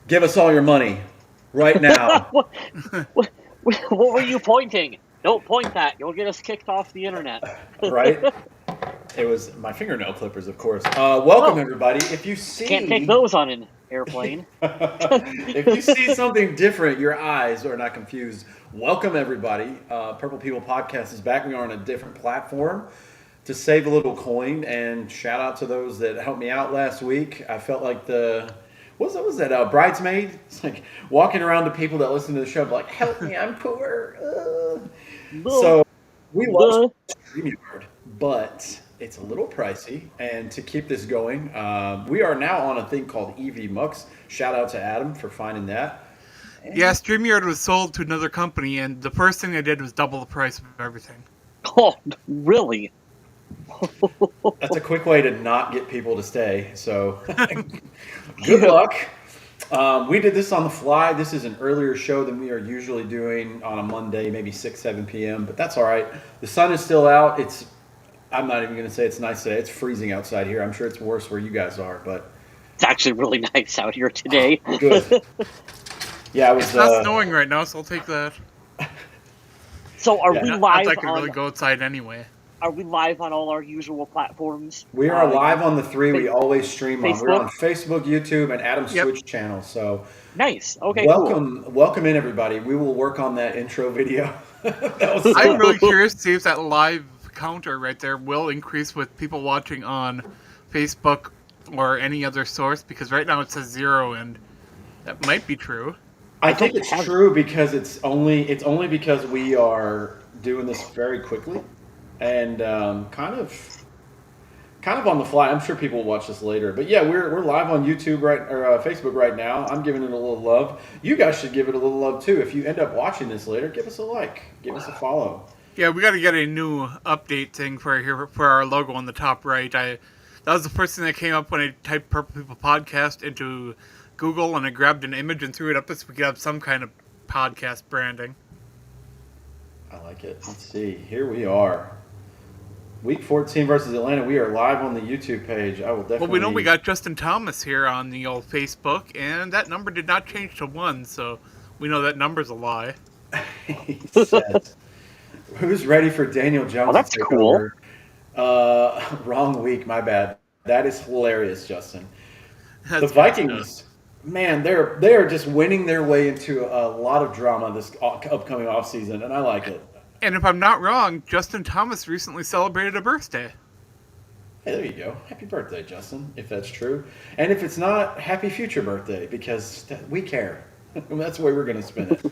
Give us all your money right now. what, what, what were you pointing? Don't point that. You'll get us kicked off the internet. Right? It was my fingernail clippers, of course. Welcome, Oh, everybody. can't take those on an airplane. If you see something different, your eyes are not confused. Welcome, everybody. Purple People Podcast is back. We are on a different platform to save a little coin, and shout out to those that helped me out last week. I felt like what was that bridesmaid? It's like walking around to people that listen to the show, like, help me, I'm poor. Buh, So we love buh. StreamYard, but it's a little pricey. And to keep this going, we are now on a thing called EV Mux. Shout out to Adam for finding that. Yeah, And StreamYard was sold to another company, and the first thing they did was double the price of everything. Oh, really? that's a quick way to not get people to stay. So good luck. We did this on the fly. This is an earlier show than we are usually doing on a Monday, maybe 6, 7 p.m., but that's all right. The sun is still out. I'm not even going to say it's nice today. It's freezing outside here. I'm sure it's worse where you guys are, but It's actually really nice out here today. good. Yeah, I was. It's not snowing right now, so I'll take that. So are Yeah. we Not live that I could on? really go outside anyway. Are we live on all our usual platforms? We are live on the three we Fa- always stream on. We're Facebook? on Facebook, YouTube, and Adam's Yep. Twitch channel. So Nice. Okay. Cool. welcome in everybody. We will work on that intro video. That was I'm really curious to see if that live counter right there will increase with people watching on Facebook or any other source, because right now it says 0, and that might be true. I think don't it's have- true because it's only because we are doing this very quickly and kind of on the fly. I'm sure people will watch this later, but yeah, we're live on YouTube or Facebook right now. I'm giving it a little love. You guys should give it a little love too. If you end up watching this later, give us a like, give us a follow. Yeah, we got to get a new update thing for our logo on the top right. That was the first thing that came up when I typed Purple People Podcast into Google, and I grabbed an image and threw it up so we could have some kind of podcast branding. I like it. Let's see. Here we are. Week 14 versus Atlanta. We are live on the YouTube page. I will definitely. Well, we know we got Justin Thomas here on the old Facebook, and that number did not change to 1, so we know that number's a lie. He says, who's ready for Daniel Jones? Oh, that's to take cool. over? Wrong week. My bad. That is hilarious, Justin. That's The good Vikings, stuff. man, they are just winning their way into a lot of drama this upcoming offseason, and I like it. And if I'm not wrong, Justin Thomas recently celebrated a birthday. Hey, there you go. Happy birthday, Justin, if that's true. And if it's not, happy future birthday, because we care. That's the way we're going to spin it.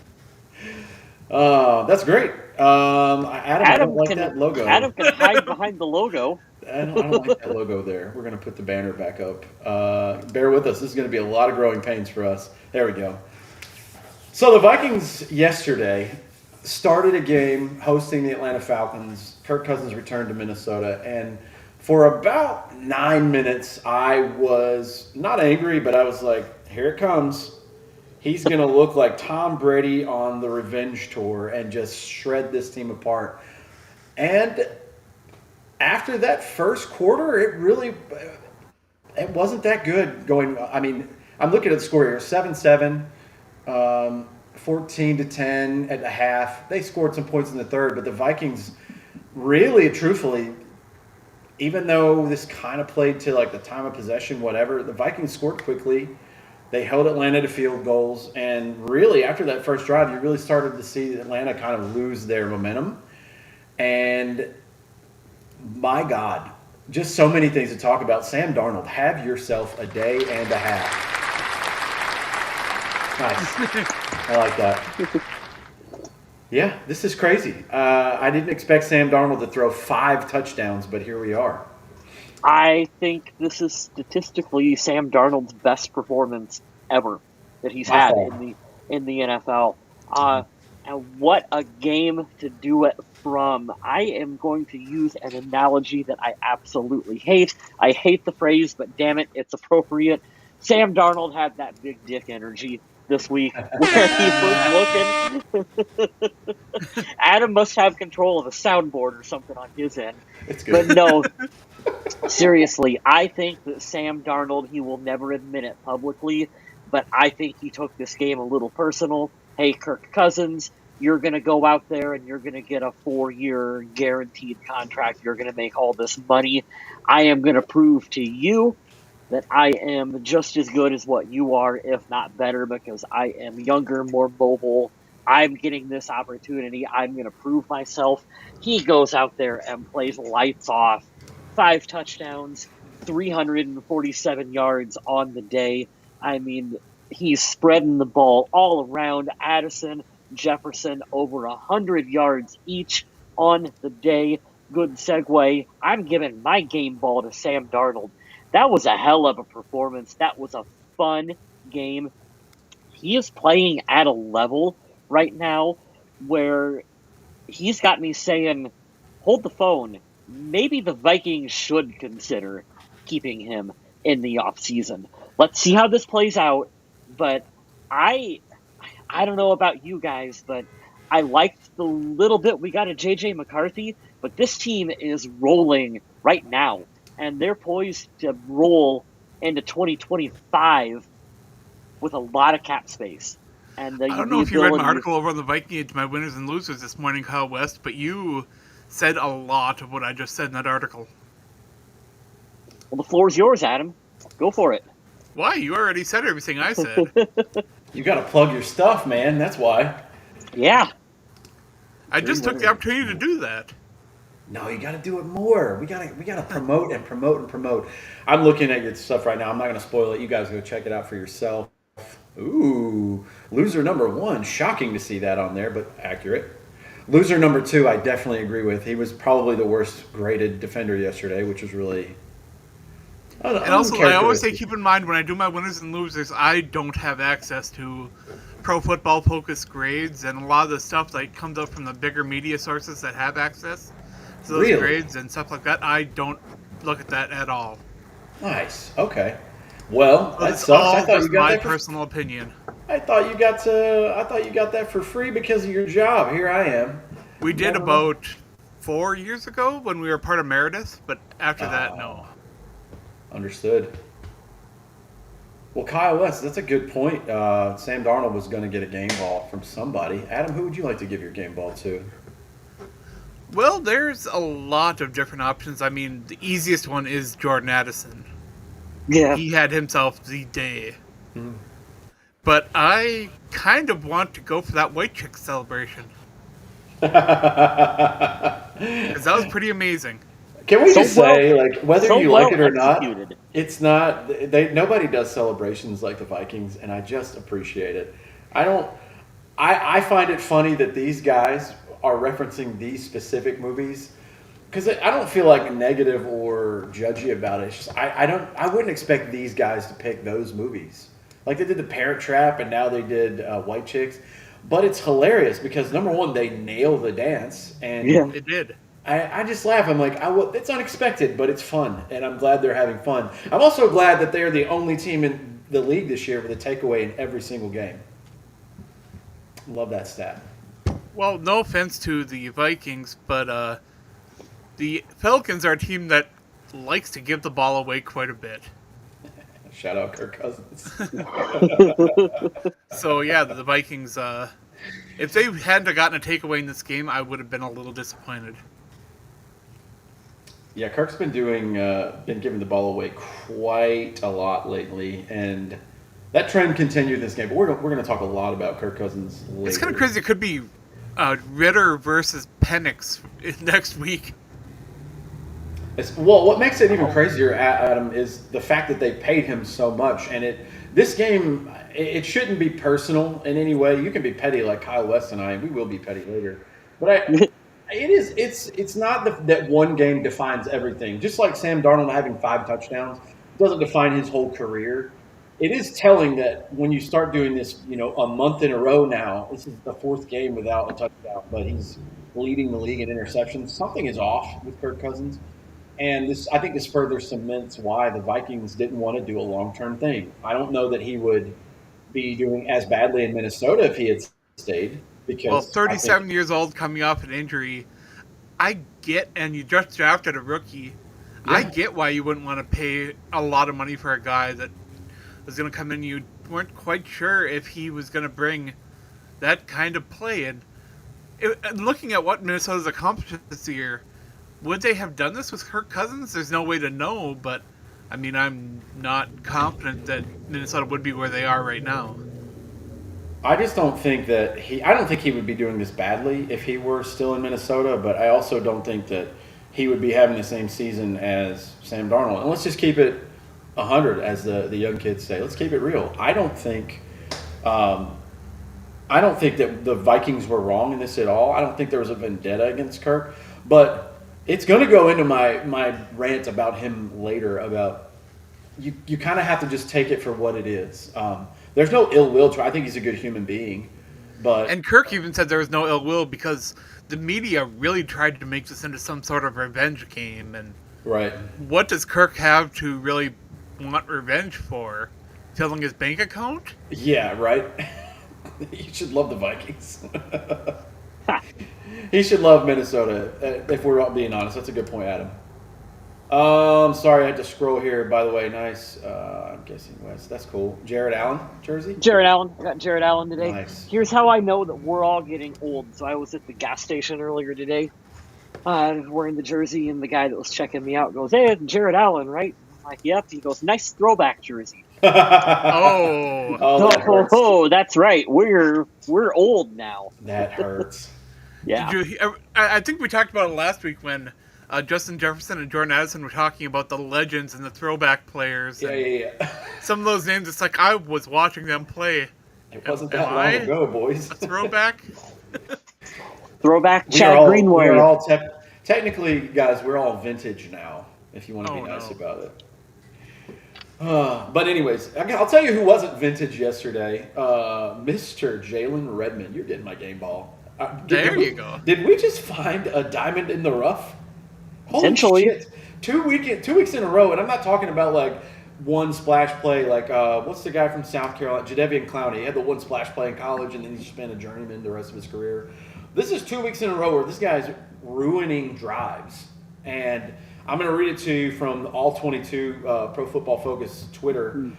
That's great. Adam, I don't like that logo. Adam can hide behind the logo. I don't like that logo there. We're going to put the banner back up. Bear with us. This is going to be a lot of growing pains for us. There we go. So the Vikings yesterday started a game hosting the Atlanta Falcons. Kirk Cousins returned to Minnesota. And for about 9 minutes, I was not angry, but I was like, here it comes. He's going to look like Tom Brady on the revenge tour and just shred this team apart. And after that first quarter, it wasn't that good going. I mean, I'm looking at the score here, 7-7, 14-10 at the half. They scored some points in the third, but the Vikings really, truthfully, even though this kind of played to like the time of possession, whatever, the Vikings scored quickly. They held Atlanta to field goals, and really after that first drive, you really started to see Atlanta kind of lose their momentum. And my God, just so many things to talk about. Sam Darnold, have yourself a day and a half. Nice. I like that. Yeah, this is crazy. I didn't expect Sam Darnold to throw 5 touchdowns, but here we are. I think this is statistically Sam Darnold's best performance ever that he's By had far. in the NFL. And what a game to do it from. I am going to use an analogy that I absolutely hate. I hate the phrase, but damn it, it's appropriate. Sam Darnold had that big dick energy this week where he was looking. Adam must have control of a soundboard or something on his end. It's good. But no, seriously, I think that Sam Darnold, he will never admit it publicly, but I think he took this game a little personal. Hey, Kirk Cousins, you're going to go out there and you're going to get a 4-year guaranteed contract. You're going to make all this money. I am going to prove to you that I am just as good as what you are, if not better, because I am younger, more mobile. I'm getting this opportunity. I'm going to prove myself. He goes out there and plays lights off. 5 touchdowns, 347 yards on the day. I mean, he's spreading the ball all around. Addison, Jefferson, over 100 yards each on the day. Good segue. I'm giving my game ball to Sam Darnold. That was a hell of a performance. That was a fun game. He is playing at a level right now where he's got me saying, hold the phone. Maybe the Vikings should consider keeping him in the offseason. Let's see how this plays out. But I don't know about you guys, but I liked the little bit we got of JJ McCarthy, but this team is rolling right now, and they're poised to roll into 2025 with a lot of cap space. And I don't know if you read my article over on the Vikings, my winners and losers this morning, Kyle West, but you said a lot of what I just said in that article. Well, the floor's yours, Adam. Go for it. Why? You already said everything I said. You got to plug your stuff, man. That's why. Yeah. I just took the opportunity to do that. No, you got to do it more. We got to promote and promote and promote. I'm looking at your stuff right now. I'm not going to spoil it. You guys go check it out for yourself. Ooh, loser number 1. Shocking to see that on there, but accurate. Loser number 2, I definitely agree with. He was probably the worst graded defender yesterday, which was really. And also, I always say, keep in mind, when I do my winners and losers, I don't have access to Pro Football Focus grades, and a lot of the stuff that comes up from the bigger media sources that have access to those grades and stuff like that, I don't look at that at all. Nice. Okay. Well, that sucks. All I thought you got my that personal opinion. I thought you got that for free because of your job. Here I am. We did about 4 years ago when we were part of Meredith, but after that, no. Understood. Well, Kyle West, that's a good point. Sam Darnold was going to get a game ball from somebody. Adam, who would you like to give your game ball to? Well, there's a lot of different options. I mean, the easiest one is Jordan Addison. Yeah. He had himself the day. But I kind of want to go for that white chick celebration. Because that was pretty amazing. Can we just say, like, whether you like it or not, executed. it's not. Nobody does celebrations like the Vikings, and I just appreciate it. I find it funny that these guys are referencing these specific movies because I don't feel like negative or judgy about it. It's just I wouldn't expect these guys to pick those movies. Like they did The Parent Trap, and now they did White Chicks. But it's hilarious because number 1, they nail the dance, and They did. I just laugh. I'm like, it's unexpected, but it's fun, and I'm glad they're having fun. I'm also glad that they're the only team in the league this year with a takeaway in every single game. Love that stat. Well, no offense to the Vikings, but the Falcons are a team that likes to give the ball away quite a bit. Shout out Kirk Cousins. So, yeah, the Vikings, if they hadn't gotten a takeaway in this game, I would have been a little disappointed. Yeah, Kirk's been giving the ball away quite a lot lately, and that trend continued this game. But we're going to talk a lot about Kirk Cousins later. It's kind of crazy. It could be Ritter versus Penix next week. Well, what makes it even crazier, Adam, is the fact that they paid him so much. And this game, it shouldn't be personal in any way. You can be petty like Kyle West and I, and we will be petty later. But it's not that one game defines everything. Just like Sam Darnold having 5 touchdowns doesn't define his whole career. It is telling that when you start doing this, a month in a row now, this is the 4th game without a touchdown, but he's leading the league in interceptions. Something is off with Kirk Cousins. And I think this further cements why the Vikings didn't want to do a long-term thing. I don't know that he would be doing as badly in Minnesota if he had stayed. Because 37 years old, coming off an injury, I get, and you just drafted a rookie. Yeah. I get why you wouldn't want to pay a lot of money for a guy that was going to come in, you weren't quite sure if he was going to bring that kind of play. And looking at what Minnesota's accomplished this year, would they have done this with Kirk Cousins? There's no way to know, but I mean, I'm not confident that Minnesota would be where they are right now. I just don't think that I don't think he would be doing this badly if he were still in Minnesota, but I also don't think that he would be having the same season as Sam Darnold. And let's just keep it 100, as the young kids say. Let's keep it real. I don't think that the Vikings were wrong in this at all. I don't think there was a vendetta against Kirk, but it's going to go into my rant about him later. About you kind of have to just take it for what it is. There's no ill will. I think he's a good human being, and Kirk even said there was no ill will because the media really tried to make this into some sort of revenge game. And right, what does Kirk have to really want revenge for? Filling his bank account? Yeah, right. You should love the Vikings. He should love Minnesota. If we're all being honest, that's a good point, Adam. Sorry, I had to scroll here. By the way, nice. I'm guessing West. That's cool. Jared Allen jersey. Jared Allen. I got Jared Allen today. Nice. Here's how I know that we're all getting old. So I was at the gas station earlier today, wearing the jersey, and the guy that was checking me out goes, "Hey, it's Jared Allen, right?" I'm like, "Yep." He goes, "Nice throwback jersey." Oh, that's right. We're old now. That hurts. Yeah. I think we talked about it last week when Justin Jefferson and Jordan Addison were talking about the legends and the throwback players. Yeah. Some of those names, it's like I was watching them play. It wasn't that long ago, boys. A throwback? Throwback Chad Greenway. We're all technically, guys, we're all vintage now, if you want to be nice about it. But anyways, I'll tell you who wasn't vintage yesterday. Mr. Jalen Redmond. You're getting my game ball. There you go. Did we just find a diamond in the rough? Potentially. Holy shit. 2 weeks in a row, and I'm not talking about like one splash play like what's the guy from South Carolina, Jadeveon Clowney. He had the one splash play in college, and then he's been a journeyman the rest of his career. This is 2 weeks in a row where this guy's ruining drives, and I'm going to read it to you from all 22 Pro Football Focus Twitter.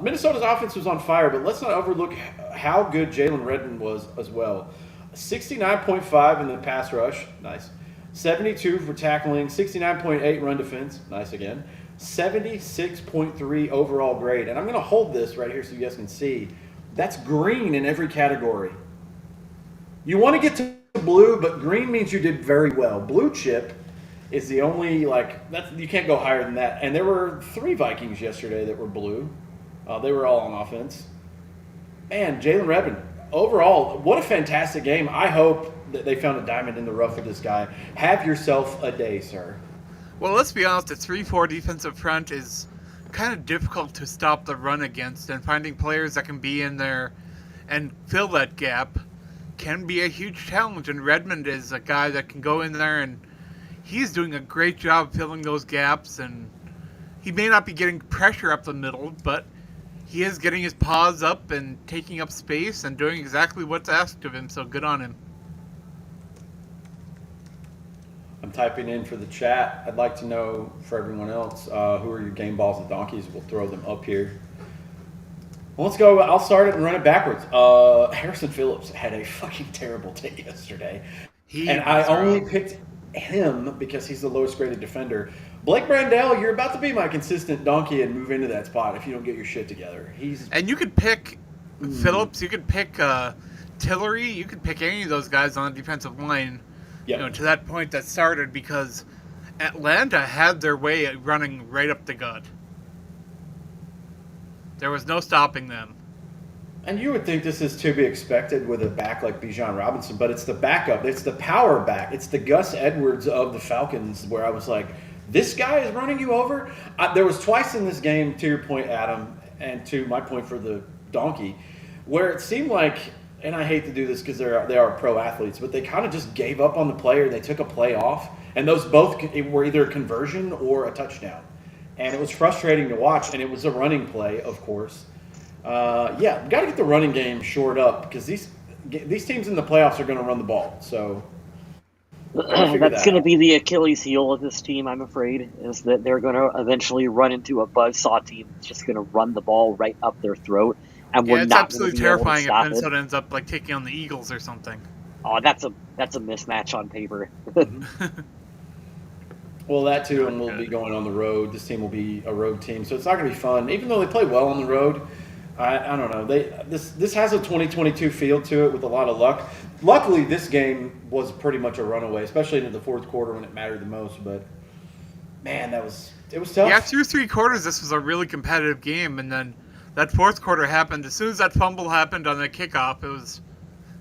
Minnesota's offense was on fire, but let's not overlook how good Jalen Redmond was as well. 69.5 in the pass rush, nice. 72 for tackling, 69.8 run defense, nice again. 76.3 overall grade. And I'm going to hold this right here so you guys can see. That's green in every category. You want to get to blue, but green means you did very well. Blue chip is the only, you can't go higher than that. And there were 3 Vikings yesterday that were blue. They were all on offense. Man, Jalen Redmond, overall, what a fantastic game. I hope that they found a diamond in the rough with this guy. Have yourself a day, sir. Well, let's be honest, a 3-4 defensive front is kind of difficult to stop the run against, and finding players that can be in there and fill that gap can be a huge challenge. And Redmond is a guy that can go in there, and he's doing a great job filling those gaps. And he may not be getting pressure up the middle, but he is getting his paws up and taking up space and doing exactly what's asked of him, so good on him. I'm typing in for the chat. I'd like to know for everyone else, who are your game balls and donkeys? We'll throw them up here. Well, let's go. I'll start it and run it backwards. Harrison Phillips had a fucking terrible day yesterday. I only picked him because he's the lowest graded defender. Blake Brandell, you're about to be my consistent donkey and move into that spot if you don't get your shit together. And you could pick Phillips, you could pick Tillery, you could pick any of those guys on the defensive line. Yep. To that point that started because Atlanta had their way running right up the gut. There was no stopping them. And you would think this is to be expected with a back like Bijan Robinson, but it's the backup. It's the power back. It's the Gus Edwards of the Falcons where I was like, this guy is running you over? There was twice in this game, to your point, Adam, and to my point for the donkey, where it seemed like, and I hate to do this because they are pro athletes, but they kind of just gave up on the play or they took a play off, and those both were either a conversion or a touchdown. And it was frustrating to watch, and it was a running play, of course. Got to get the running game shored up because these teams in the playoffs are going to run the ball. So figure That's that going to out. be the Achilles heel of this team, I'm afraid, is that they're going to eventually run into a buzzsaw team that's just going to run the ball right up their throat, and we're Yeah, it's not going to absolutely be able to terrifying if stop it. Minnesota ends up like taking on the Eagles or something. Oh, that's a mismatch on paper. Mhm. Well, that too, Not and we'll be good. going on the road. This team will be a road team, so it's not going to be fun. Even though they play well on the road, I don't know. This has a 2022 feel to it with a lot of luck. Luckily, this game was pretty much a runaway, especially into the fourth quarter when it mattered the most. But man, it was Yeah, tough. through three quarters, this was a really competitive game, and then that fourth quarter happened. As soon as that fumble happened on the kickoff, it was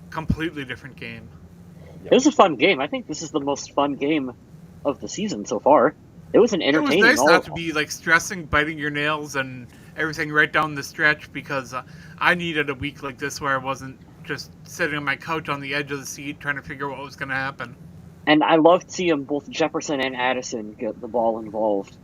a completely different game. It was a fun game. I think this is the most fun game of the season so far. It was an It was entertaining nice not to all. be like stressing, biting your nails, and everything right down the stretch because I needed a week like this where I wasn't just sitting on my couch on the edge of the seat trying to figure out what was going to happen. And I loved seeing both Jefferson and Addison get the ball involved.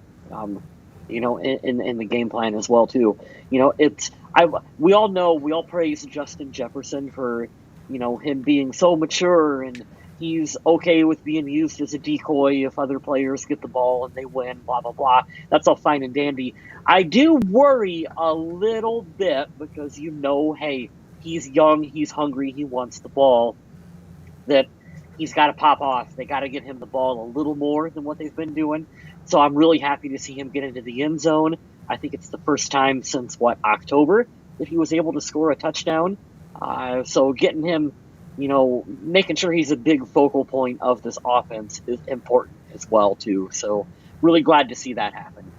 In the game plan as well too. It's I we all know we all praise Justin Jefferson for him being so mature, and he's okay with being used as a decoy if other players get the ball and they win. Blah blah blah. That's all fine and dandy. I do worry a little bit because hey, he's young, he's hungry, he wants the ball. That he's got to pop off. They got to get him the ball a little more than what they've been doing. So I'm really happy to see him get into the end zone. I think it's the first time since October that he was able to score a touchdown. So getting him, making sure he's a big focal point of this offense is important as well too. So really glad to see that happen.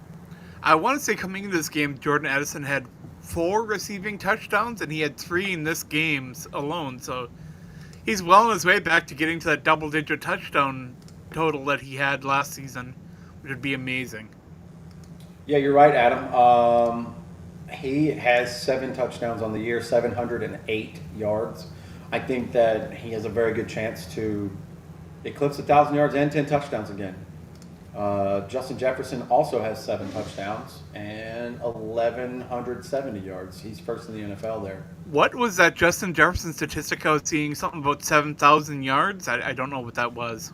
I want to say coming into this game, Jordan Addison had 4 receiving touchdowons, and he had 3 in this game alone. So he's well on his way back to getting to that double-digit touchdown total that he had last season, which would be amazing. Yeah, you're right, Adam. He has 7 touchdowns on the year, 708 yards. I think that he has a very good chance to eclipse 1,000 yards and 10 touchdowns again. Justin Jefferson also has 7 touchdowns and 1,170 yards. He's first in the NFL there. What was that Justin Jefferson statistic I was seeing? Something about 7,000 yards? I don't know what that was.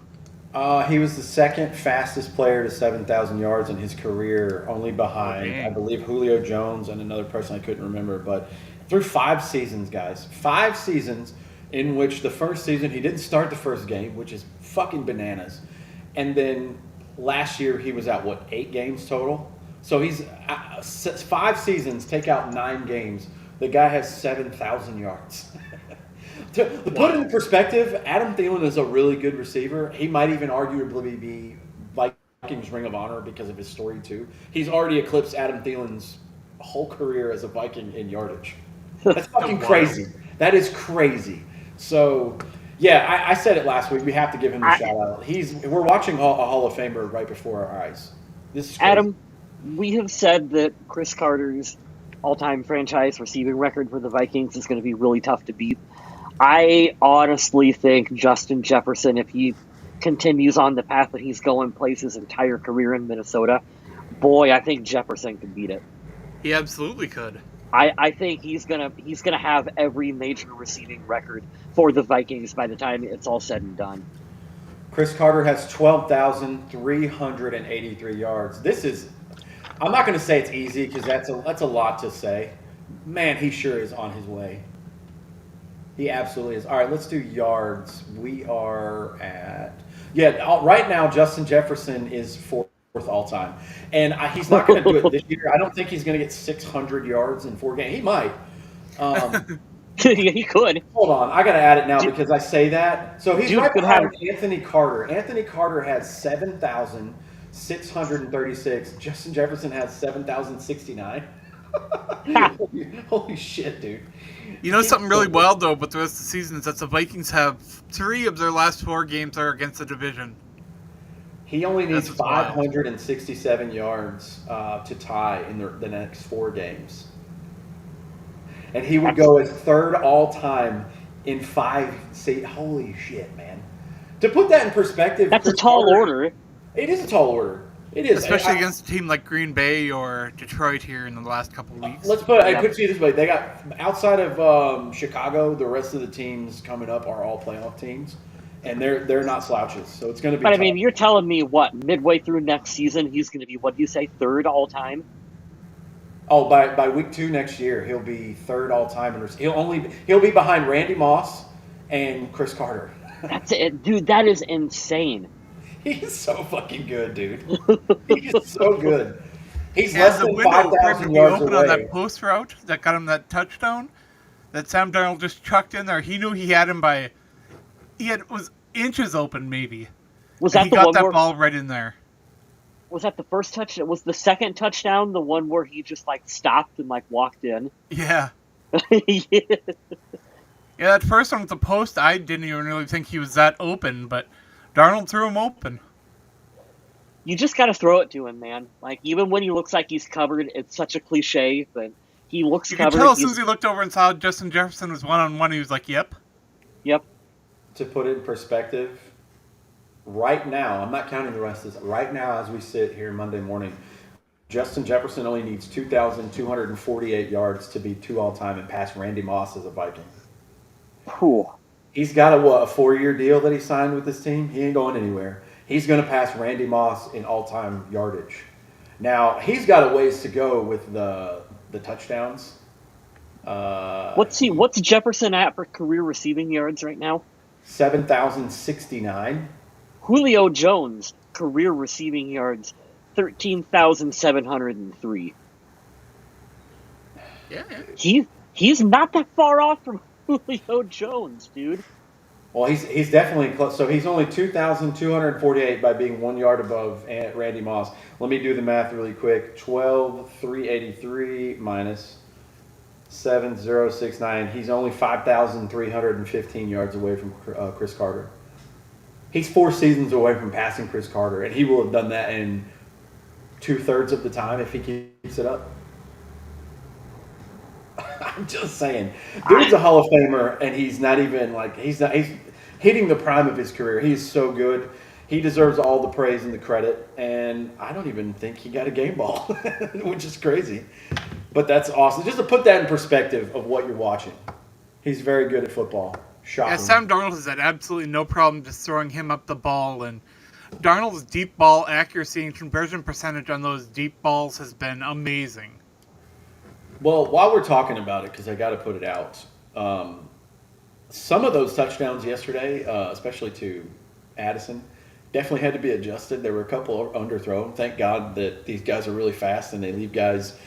He was the second fastest player to 7,000 yards in his career, only behind, I believe, Julio Jones and another person I couldn't remember. But through 5 seasons, guys, 5 seasons in which the first season he didn't start the first game, which is fucking bananas. And then last year he was at, 8 games total? So he's 5 seasons, take out 9 games. The guy has 7,000 yards. To put it in perspective, Adam Thielen is a really good receiver. He might even arguably be Vikings Ring of Honor because of his story too. He's already eclipsed Adam Thielen's whole career as a Viking in yardage. That's fucking crazy. That is crazy. So, yeah, I said it last week. We have to give him a shout out. We're watching a Hall of Famer right before our eyes. This is crazy. Adam, we have said that Chris Carter's all-time franchise receiving record for the Vikings is going to be really tough to beat. I honestly think Justin Jefferson, if he continues on the path that he's going, plays his entire career in Minnesota, boy, I think Jefferson could beat it. He absolutely could. I think he's gonna have every major receiving record for the Vikings by the time it's all said and done. Chris Carter has 12,383 yards. I'm not going to say it's easy because that's a lot to say. Man, he sure is on his way. He absolutely is. All right, let's do yards. We are at right now Justin Jefferson is 4th all time, and he's not going to do it this year. I don't think he's going to get 600 yards in 4 games. He might. He could. Hold on, I got to add it now because I say that. So he's right behind Anthony Carter. Anthony Carter has 7,636. Justin Jefferson has 7,069. Holy shit, dude. You know something really wild, though, about the rest of the season is that the Vikings have 3 of their last 4 games are against the division. He only needs 567 yards to tie in the next 4 games. And he would go as 3rd all-time in 5. Holy shit, man. To put that in perspective... That's a tall order. It is a tall order. It is. Especially against a team like Green Bay or Detroit here in the last couple of weeks. Let's put it this way. They got, outside of Chicago, the rest of the teams coming up are all playoff teams. and they're not slouches. So it's going to be But I tough. mean, you're telling me what midway through next season he's going to be, what do you say, third all time? Oh, by week 2 next year, he'll be third all time. He'll be behind Randy Moss and Chris Carter. That's it, dude. That is insane. He's so fucking good, dude. He's so good. He's And less the than window for him to 5,000 be yards open on away. that post route that got him that touchdown that Sam Darnold just chucked in there. He knew he had him by was inches open maybe. Was And that he the got one that where ball right in there. was that the first touchdown? Was the second touchdown the one where he just like stopped and like walked in? Yeah. Yeah. Yeah, that first one with the post, I didn't even really think he was that open, but Darnold threw him open. You just got to throw it to him, man. Like even when he looks like he's covered, it's such a cliche, but he looks You could covered. tell as soon as he looked over and saw Justin Jefferson was one-on-one, he was like, yep. Yep. To put it in perspective, right now, I'm not counting the rest of this. Right now, as we sit here Monday morning, Justin Jefferson only needs 2,248 yards to be 2 all time and pass Randy Moss as a Viking. Cool. He's got a 4-year deal that he signed with this team. He ain't going anywhere. He's going to pass Randy Moss in all-time yardage. Now he's got a ways to go with the touchdowns. What's Jefferson at for career receiving yards right now? 7,069. Julio Jones career receiving yards 13,703. Yeah. He's not that far off from Julio Jones, dude. Well, he's definitely close. So he's only 2,248 by being 1 yard above Randy Moss. Let me do the math really quick. 12,383 minus 7,069. He's only 5,315 yards away from Chris Carter. He's 4 seasons away from passing Chris Carter, and he will have done that in 2/3 of the time if he keeps it up. I'm just saying, dude's a Hall of Famer, and he's not even like he's hitting the prime of his career. He's so good. He deserves all the praise and the credit, and I don't even think he got a game ball, which is crazy. But that's awesome. Just to put that in perspective of what you're watching, he's very good at football. Shocking. Yeah, Sam Darnold has had absolutely no problem just throwing him up the ball, and Darnold's deep ball accuracy and conversion percentage on those deep balls has been amazing. Well, while we're talking about it, because I got to put it out, some of those touchdowns yesterday, especially to Addison, definitely had to be adjusted. There were a couple underthrown. Thank God that these guys are really fast and they leave guys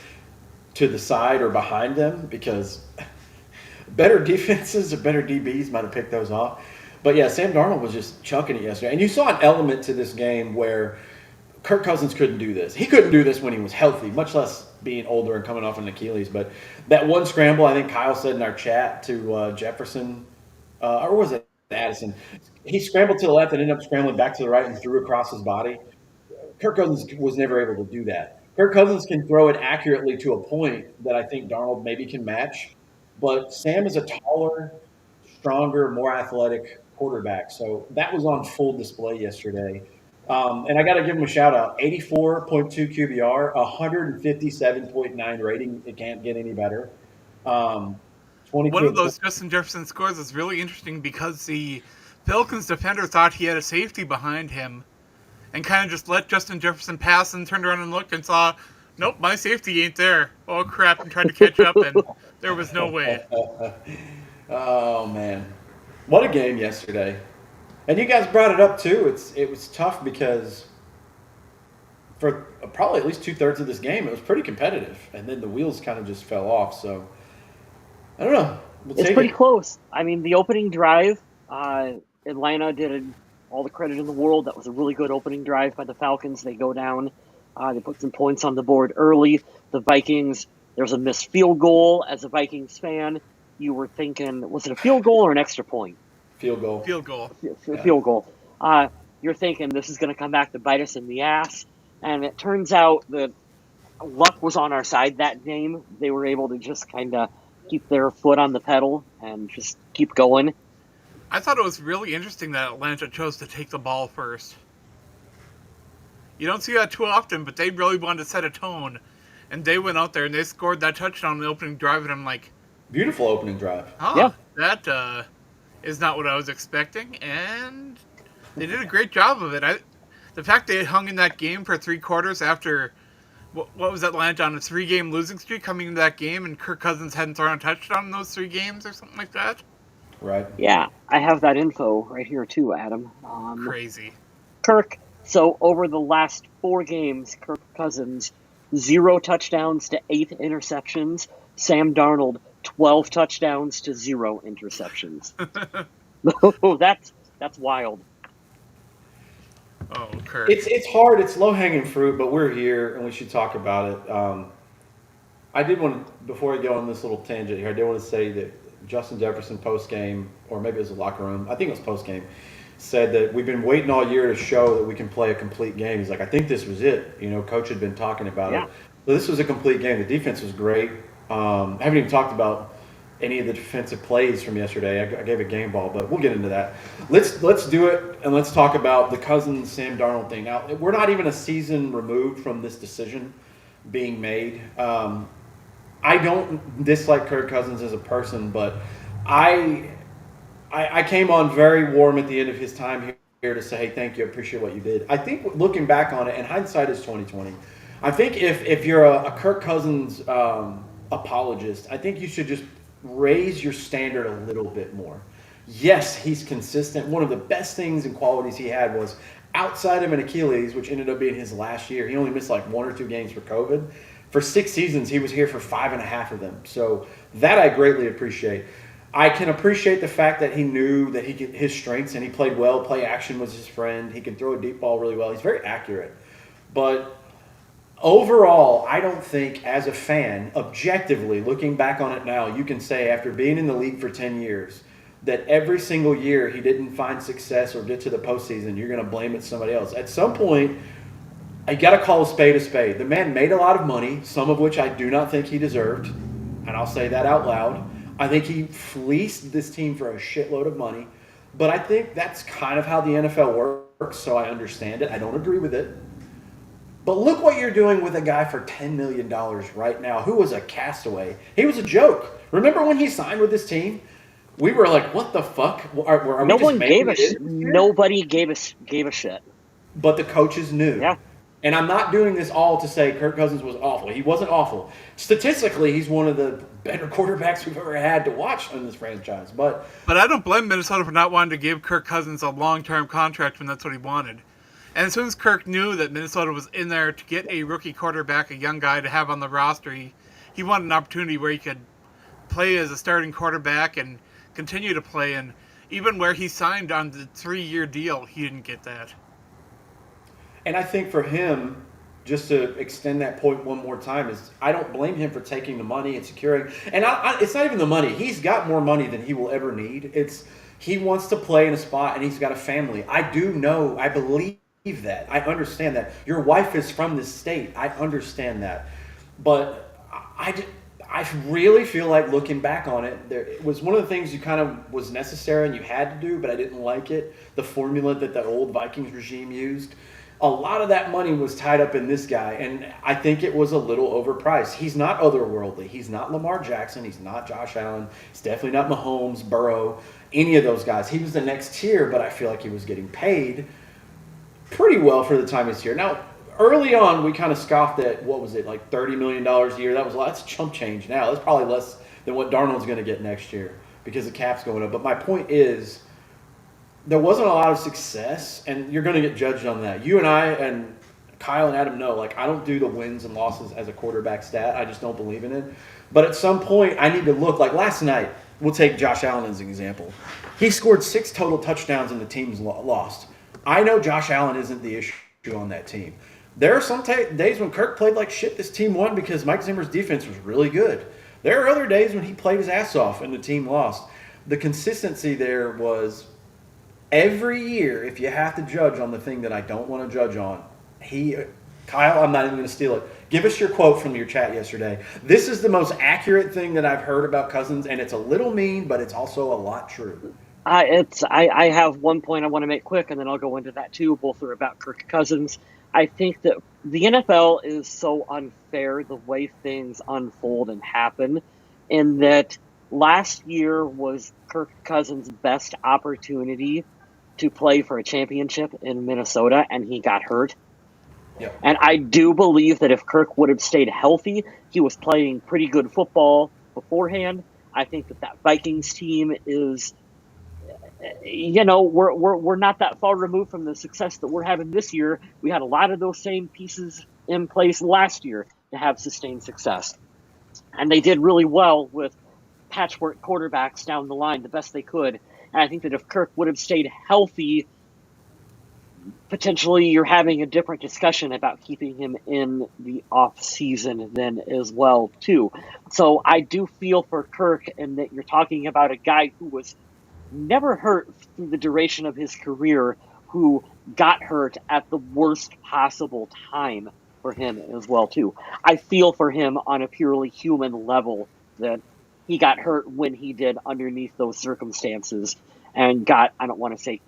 to the side or behind them, because better defenses or better DBs might have picked those off. But yeah, Sam Darnold was just chucking it yesterday. And you saw an element to this game where Kirk Cousins couldn't do this. He couldn't do this when he was healthy, much less being older and coming off an Achilles. But that one scramble, I think Kyle said in our chat to Jefferson, or was it Addison? He scrambled to the left and ended up scrambling back to the right and threw across his body. Kirk Cousins was never able to do that. Kirk Cousins can throw it accurately to a point that I think Darnold maybe can match. But Sam is a taller, stronger, more athletic quarterback. So that was on full display yesterday. And I got to give him a shout out. 84.2 QBR, 157.9 rating. It can't get any better. 22 One of those Justin Jefferson scores is really interesting because the Falcons defender thought he had a safety behind him and kind of just let Justin Jefferson pass and turned around and looked and saw, nope, my safety ain't there. Oh, crap, and tried to catch up, and there was no way. Oh, man. What a game yesterday. And you guys brought it up, too. It was tough because for probably at least 2/3 of this game, it was pretty competitive. And then the wheels kind of just fell off. So, I don't know. It's pretty close. I mean, the opening drive, Atlanta did all the credit in the world. That was a really good opening drive by the Falcons. They go down. They put some points on the board early. The Vikings, there was a missed field goal. As a Vikings fan, you were thinking, was it a field goal or an extra point? Field goal. Field goal. Field goal. You're thinking this is going to come back to bite us in the ass. And it turns out that luck was on our side that game. They were able to just kind of keep their foot on the pedal and just keep going. I thought it was really interesting that Atlanta chose to take the ball first. You don't see that too often, but they really wanted to set a tone. And they went out there and they scored that touchdown in the opening drive, and I'm like, Beautiful opening drive. oh, Yeah. that, is not what I was expecting, and they did a great job of it. The fact they hung in that game for 3 quarters after what was Atlanta on a 3-game losing streak coming into that game, and Kirk Cousins hadn't thrown a touchdown in those 3 games or something like that. Right. Yeah, I have that info right here too, Adam. Crazy. Kirk. So over the last 4 games, Kirk Cousins 0 touchdowns to 8 interceptions. Sam Darnold 12 touchdowns to 0 interceptions. that's wild. Oh, Kirk. It's hard. It's low hanging fruit, but we're here and we should talk about it. I did want to, before I go on this little tangent here, I did want to say that Justin Jefferson post game, or maybe it was the locker room, I think it was post game, said that we've been waiting all year to show that we can play a complete game. He's like, I think this was it. Coach had been talking about it. So this was a complete game. The defense was great. I haven't even talked about any of the defensive plays from yesterday. I gave a game ball, but we'll get into that. Let's do it, and let's talk about the Cousins Sam Darnold thing. Now, we're not even a season removed from this decision being made. I don't dislike Kirk Cousins as a person, but I came on very warm at the end of his time here to say, hey, thank you, I appreciate what you did. I think looking back on it, and hindsight is 20/20. I think if you're a Kirk Cousins apologist, I think you should just raise your standard a little bit more. Yes, he's consistent. One of the best things and qualities he had was outside of an Achilles, which ended up being his last year. He only missed like 1 or 2 games for COVID. For 6 seasons, he was here for 5.5 of them. So that I greatly appreciate. I can appreciate the fact that he knew that his strengths, and he played well. Play action was his friend. He can throw a deep ball really well. He's very accurate. But overall, I don't think, as a fan, objectively, looking back on it now, you can say after being in the league for 10 years, that every single year he didn't find success or get to the postseason, you're going to blame it somebody else. At some point, you got to call a spade a spade. The man made a lot of money, some of which I do not think he deserved, and I'll say that out loud. I think he fleeced this team for a shitload of money, but I think that's kind of how the NFL works, so I understand it. I don't agree with it. But look what you're doing with a guy for $10 million right now who was a castaway. He was a joke. Remember when he signed with this team? We were like, what the fuck? Are No we one just gave making us. Nobody gave a shit. But the coaches knew. Yeah. And I'm not doing this all to say Kirk Cousins was awful. He wasn't awful. Statistically, he's one of the better quarterbacks we've ever had to watch in this franchise. But I don't blame Minnesota for not wanting to give Kirk Cousins a long-term contract when that's what he wanted. And as soon as Kirk knew that Minnesota was in there to get a rookie quarterback, a young guy to have on the roster, he wanted an opportunity where he could play as a starting quarterback and continue to play. And even where he signed on the 3-year deal, he didn't get that. And I think for him, just to extend that point one more time, is I don't blame him for taking the money and securing. And it's not even the money. He's got more money than he will ever need. He wants to play in a spot, and he's got a family. I believe that. I understand that. Your wife is from this state. I understand that. But I really feel like looking back on it, it was one of the things you kind of was necessary and you had to do, but I didn't like it. The formula that the old Vikings regime used. A lot of that money was tied up in this guy, and I think it was a little overpriced. He's not otherworldly. He's not Lamar Jackson. He's not Josh Allen. He's definitely not Mahomes, Burrow, any of those guys. He was the next tier, but I feel like he was getting paid pretty well for the time he's here. Now, early on, we kind of scoffed at, what was it, like $30 million a year. That was a lot. That's chump change now. That's probably less than what Darnold's going to get next year because the cap's going up. But my point is, there wasn't a lot of success, and you're going to get judged on that. You and I and Kyle and Adam know, like, I don't do the wins and losses as a quarterback stat. I just don't believe in it. But at some point, I need to look. Like last night, we'll take Josh Allen as an example. He scored 6 total touchdowns and the team's lost. I know Josh Allen isn't the issue on that team. There are some days when Kirk played like shit. This team won because Mike Zimmer's defense was really good. There are other days when he played his ass off and the team lost. The consistency there was every year, if you have to judge on the thing that I don't want to judge on, Kyle, I'm not even going to steal it. Give us your quote from your chat yesterday. This is the most accurate thing that I've heard about Cousins, and it's a little mean, but it's also a lot true. I have one point I want to make quick, and then I'll go into that too. Both are about Kirk Cousins. I think that the NFL is so unfair the way things unfold and happen, in that last year was Kirk Cousins' best opportunity to play for a championship in Minnesota, and he got hurt. Yep. And I do believe that if Kirk would have stayed healthy, he was playing pretty good football beforehand. I think that Vikings team is, we're not that far removed from the success that we're having this year. We had a lot of those same pieces in place last year to have sustained success. And they did really well with patchwork quarterbacks down the line, the best they could. And I think that if Kirk would have stayed healthy, potentially you're having a different discussion about keeping him in the off season then as well too. So I do feel for Kirk in that you're talking about a guy who was never hurt through the duration of his career, who got hurt at the worst possible time for him as well too. I feel for him on a purely human level that he got hurt when he did underneath those circumstances and got, I don't want to say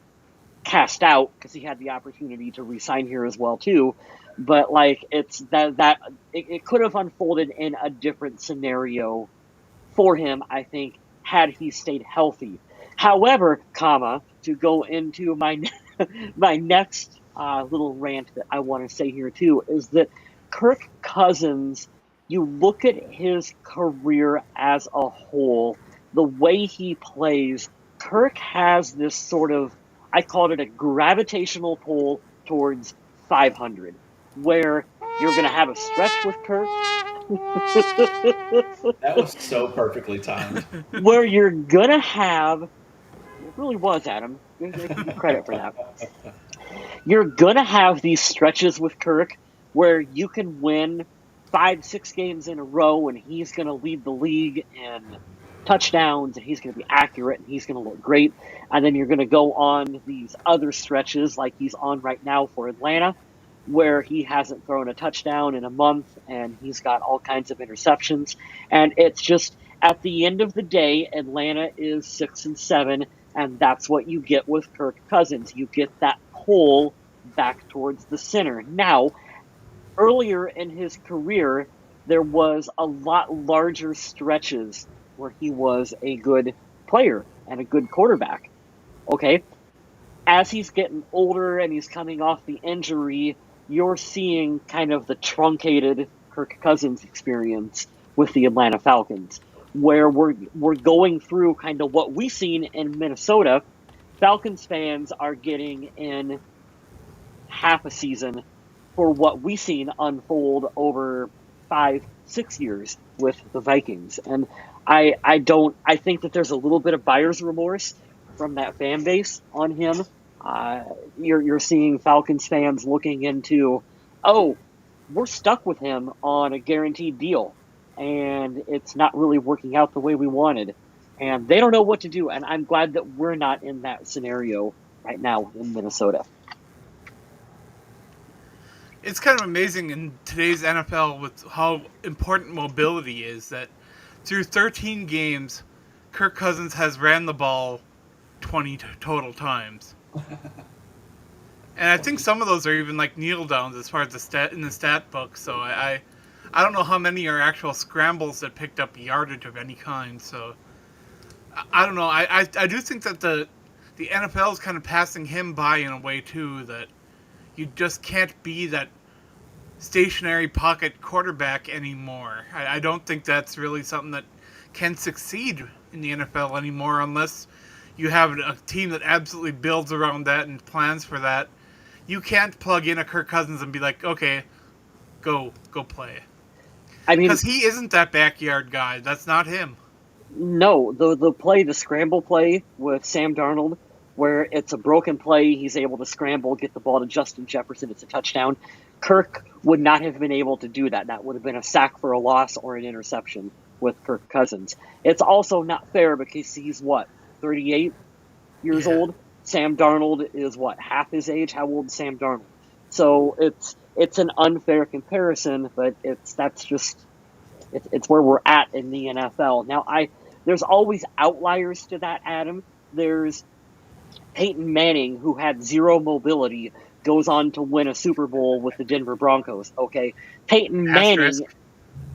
cast out, because he had the opportunity to resign here as well too, but like it's that it could have unfolded in a different scenario for him, I think, had he stayed healthy. However, to go into my my next little rant that I want to say here too is that Kirk Cousins, you look at his career as a whole, the way he plays, Kirk has this sort of, I called it a gravitational pull towards 500, where you're going to have a stretch with Kirk. That was so perfectly timed. Where you're going to have, it really was, Adam. I give you credit for that. You're going to have these stretches with Kirk where you can win 5-6 games in a row and he's going to lead the league in touchdowns and he's going to be accurate and he's going to look great. And then you're going to go on these other stretches like he's on right now for Atlanta, where he hasn't thrown a touchdown in a month and he's got all kinds of interceptions. And it's just, at the end of the day, Atlanta is 6-7, and that's what you get with Kirk Cousins. You get that pull back towards the center. Now, earlier in his career, there was a lot larger stretches where he was a good player and a good quarterback. Okay? As he's getting older and he's coming off the injury, you're seeing kind of the truncated Kirk Cousins experience with the Atlanta Falcons, where we're going through kind of what we've seen in Minnesota. Falcons fans are getting in half a season for what we've seen unfold over 5-6 years with the Vikings. And I think that there's a little bit of buyer's remorse from that fan base on him. You're seeing Falcons fans looking into, oh, we're stuck with him on a guaranteed deal, and it's not really working out the way we wanted, and they don't know what to do. And I'm glad that we're not in that scenario right now in Minnesota. It's kind of amazing in today's NFL with how important mobility is, that through 13 games, Kirk Cousins has ran the ball 20 total times. And I think some of those are even like kneel downs as far as in the stat book. So I don't know how many are actual scrambles that picked up yardage of any kind. So I don't know. I do think that the NFL is kind of passing him by in a way too, that you just can't be that stationary pocket quarterback anymore. I don't think that's really something that can succeed in the NFL anymore unless you have a team that absolutely builds around that and plans for that. You can't plug in a Kirk Cousins and be like, okay, go play. I mean, because he isn't that backyard guy. That's not him. No, the scramble play with Sam Darnold, where it's a broken play, he's able to scramble, get the ball to Justin Jefferson, it's a touchdown. Kirk would not have been able to do that. That would have been a sack for a loss or an interception with Kirk Cousins. It's also not fair because he's, 38 years old? Sam Darnold is, half his age? How old is Sam Darnold? So it's an unfair comparison, but it's where we're at in the NFL. Now, there's always outliers to that, Adam. There's Peyton Manning, who had zero mobility, goes on to win a Super Bowl with the Denver Broncos. Okay, Peyton Manning,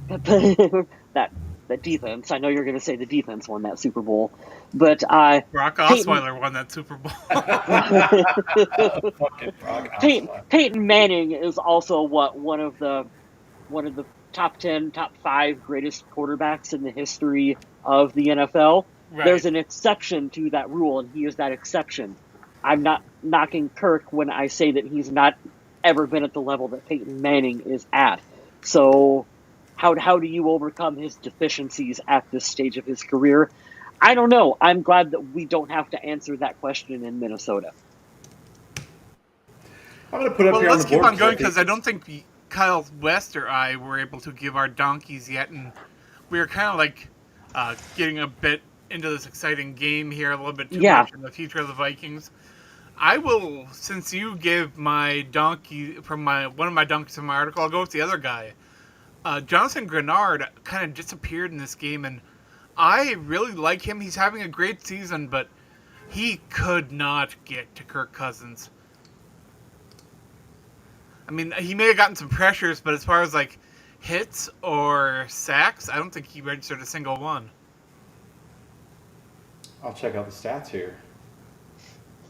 that the defense. I know you're going to say the defense won that Super Bowl, but Brock Peyton, Osweiler won that Super Bowl. Fucking Brock Osweiler. Peyton Manning is also one of the top 10, top 5 greatest quarterbacks in the history of the NFL. Right. There's an exception to that rule, and he is that exception. I'm not knocking Kirk when I say that he's not ever been at the level that Peyton Manning is at. So how do you overcome his deficiencies at this stage of his career? I don't know. I'm glad that we don't have to answer that question in Minnesota. I'm going to put up Well, here on let's the keep board on going because I don't think Kyle West or I were able to give our donkeys yet, and we were kind of like getting a bit into this exciting game here, a little bit too much in the future of the Vikings. I will, since you gave my donkey from one of my donkeys from my article, I'll go with the other guy. Jonathan Grenard kind of disappeared in this game, and I really like him. He's having a great season, but he could not get to Kirk Cousins. I mean, he may have gotten some pressures, but as far as like hits or sacks, I don't think he registered a single one. I'll check out the stats here.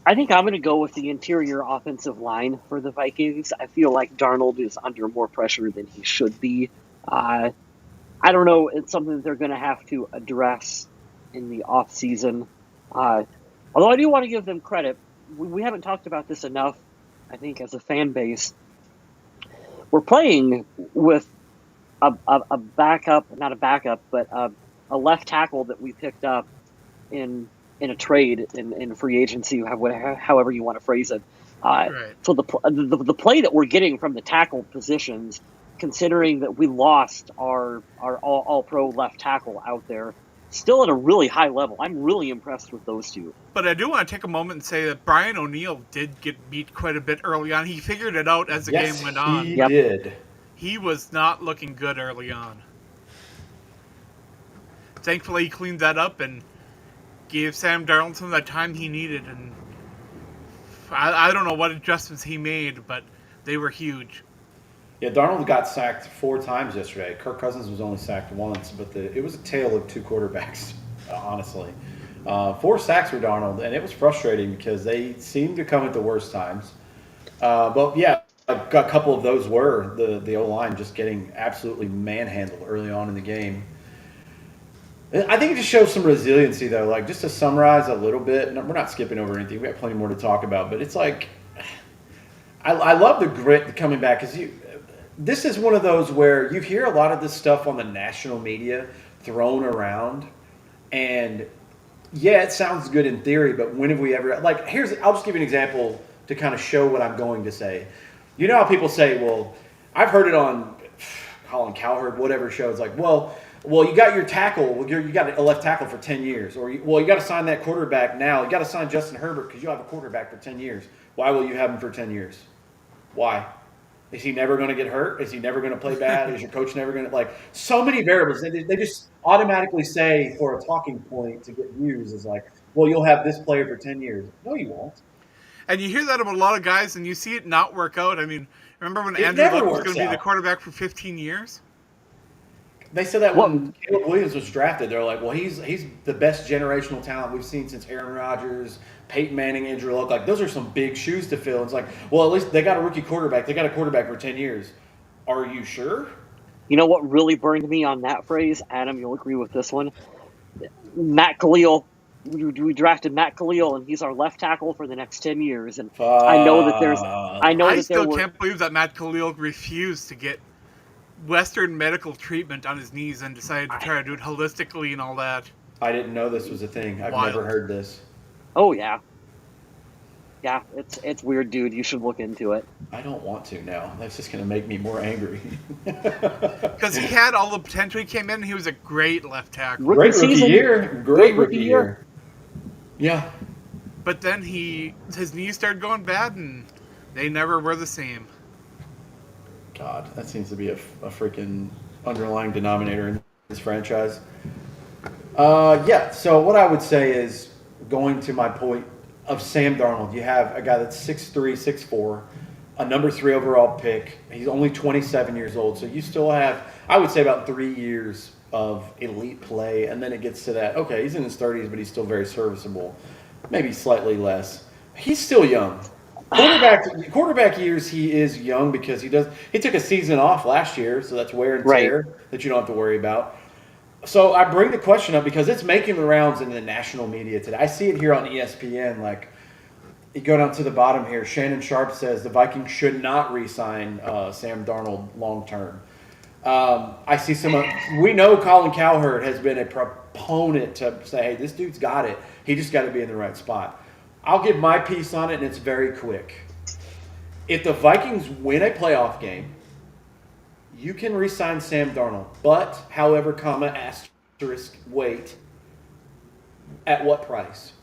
I think I'm going to go with the interior offensive line for the Vikings. I feel like Darnold is under more pressure than he should be. I don't know. It's something that they're going to have to address in the offseason. Although I do want to give them credit. We haven't talked about this enough, I think, as a fan base. We're playing with a backup, not a backup, but a left tackle that we picked up in a trade in free agency, however you want to phrase it. Right. So the play that we're getting from the tackle positions, considering that we lost our all pro left tackle out there, still at a really high level. I'm really impressed with those two. But I do want to take a moment and say that Brian O'Neill did get beat quite a bit early on. He figured it out as the game went on. He did. He was not looking good early on. Thankfully, he cleaned that up and gave Sam Darnold some of the time he needed. And I don't know what adjustments he made, but they were huge. Yeah, Darnold got sacked 4 times yesterday. Kirk Cousins was only sacked once, but it was a tale of 2 quarterbacks, honestly. 4 sacks for Darnold, and it was frustrating because they seemed to come at the worst times. But yeah, a couple of those were the O-line just getting absolutely manhandled early on in the game. I think it just shows some resiliency, though. Like, just to summarize a little bit, and we're not skipping over anything. We got plenty more to talk about, but it's like I love the grit coming back because this is one of those where you hear a lot of this stuff on the national media thrown around, and yeah, it sounds good in theory, but when have we ever like? I'll just give you an example to kind of show what I'm going to say. You know how people say, well, I've heard it on Colin Cowherd, whatever show. It's like, well, you got your tackle. Well, you got a left tackle for 10 years. Or, you got to sign that quarterback now. You got to sign Justin Herbert because you have a quarterback for 10 years. Why will you have him for 10 years? Why? Is he never going to get hurt? Is he never going to play bad? Is your coach never going to, like, so many variables. They just automatically say for a talking point to get views is like, well, you'll have this player for 10 years. No, you won't. And you hear that about a lot of guys, and you see it not work out. I mean, remember when Andrew never Luck was going to be works the quarterback for 15 years? They said that when Caleb Williams was drafted. They're like, well, he's the best generational talent we've seen since Aaron Rodgers, Peyton Manning, Andrew Luck. Like, those are some big shoes to fill. It's like, well, at least they got a rookie quarterback. They got a quarterback for 10 years. Are you sure? You know what really burned me on that phrase? Adam, you'll agree with this one. Matt Khalil. We drafted Matt Khalil, and he's our left tackle for the next 10 years. And I know that there's... I still can't believe that Matt Khalil refused to get Western medical treatment on his knees and decided to try to do it holistically and all that. I didn't know this was a thing. I've never heard this. Oh, yeah. Yeah, it's weird, dude. You should look into it. I don't want to now. That's just going to make me more angry. Because he had all the potential. He came in and he was a great left tackle. Great rookie year. Great rookie year. Yeah. But then his knees started going bad and they never were the same. God, that seems to be a freaking underlying denominator in this franchise. Yeah, so what I would say is, going to my point of Sam Darnold, you have a guy that's 6'3", 6'4", a number 3 overall pick. He's only 27 years old, so you still have, I would say, about 3 years of elite play, and then it gets to that. Okay, he's in his 30s, but he's still very serviceable. Maybe slightly less. He's still young. Quarterback years, he is young because he took a season off last year, so that's wear and Right. tear that you don't have to worry about. So I bring the question up because it's making the rounds in the national media today. I see it here on ESPN. Like, you go down to the bottom here. Shannon Sharp says the Vikings should not re-sign Sam Darnold long term. I see some. We know Colin Cowherd has been a proponent to say, "Hey, this dude's got it. He just got to be in the right spot." I'll give my piece on it, and it's very quick. If the Vikings win a playoff game, you can re-sign Sam Darnold, but however, comma asterisk, wait. At what price?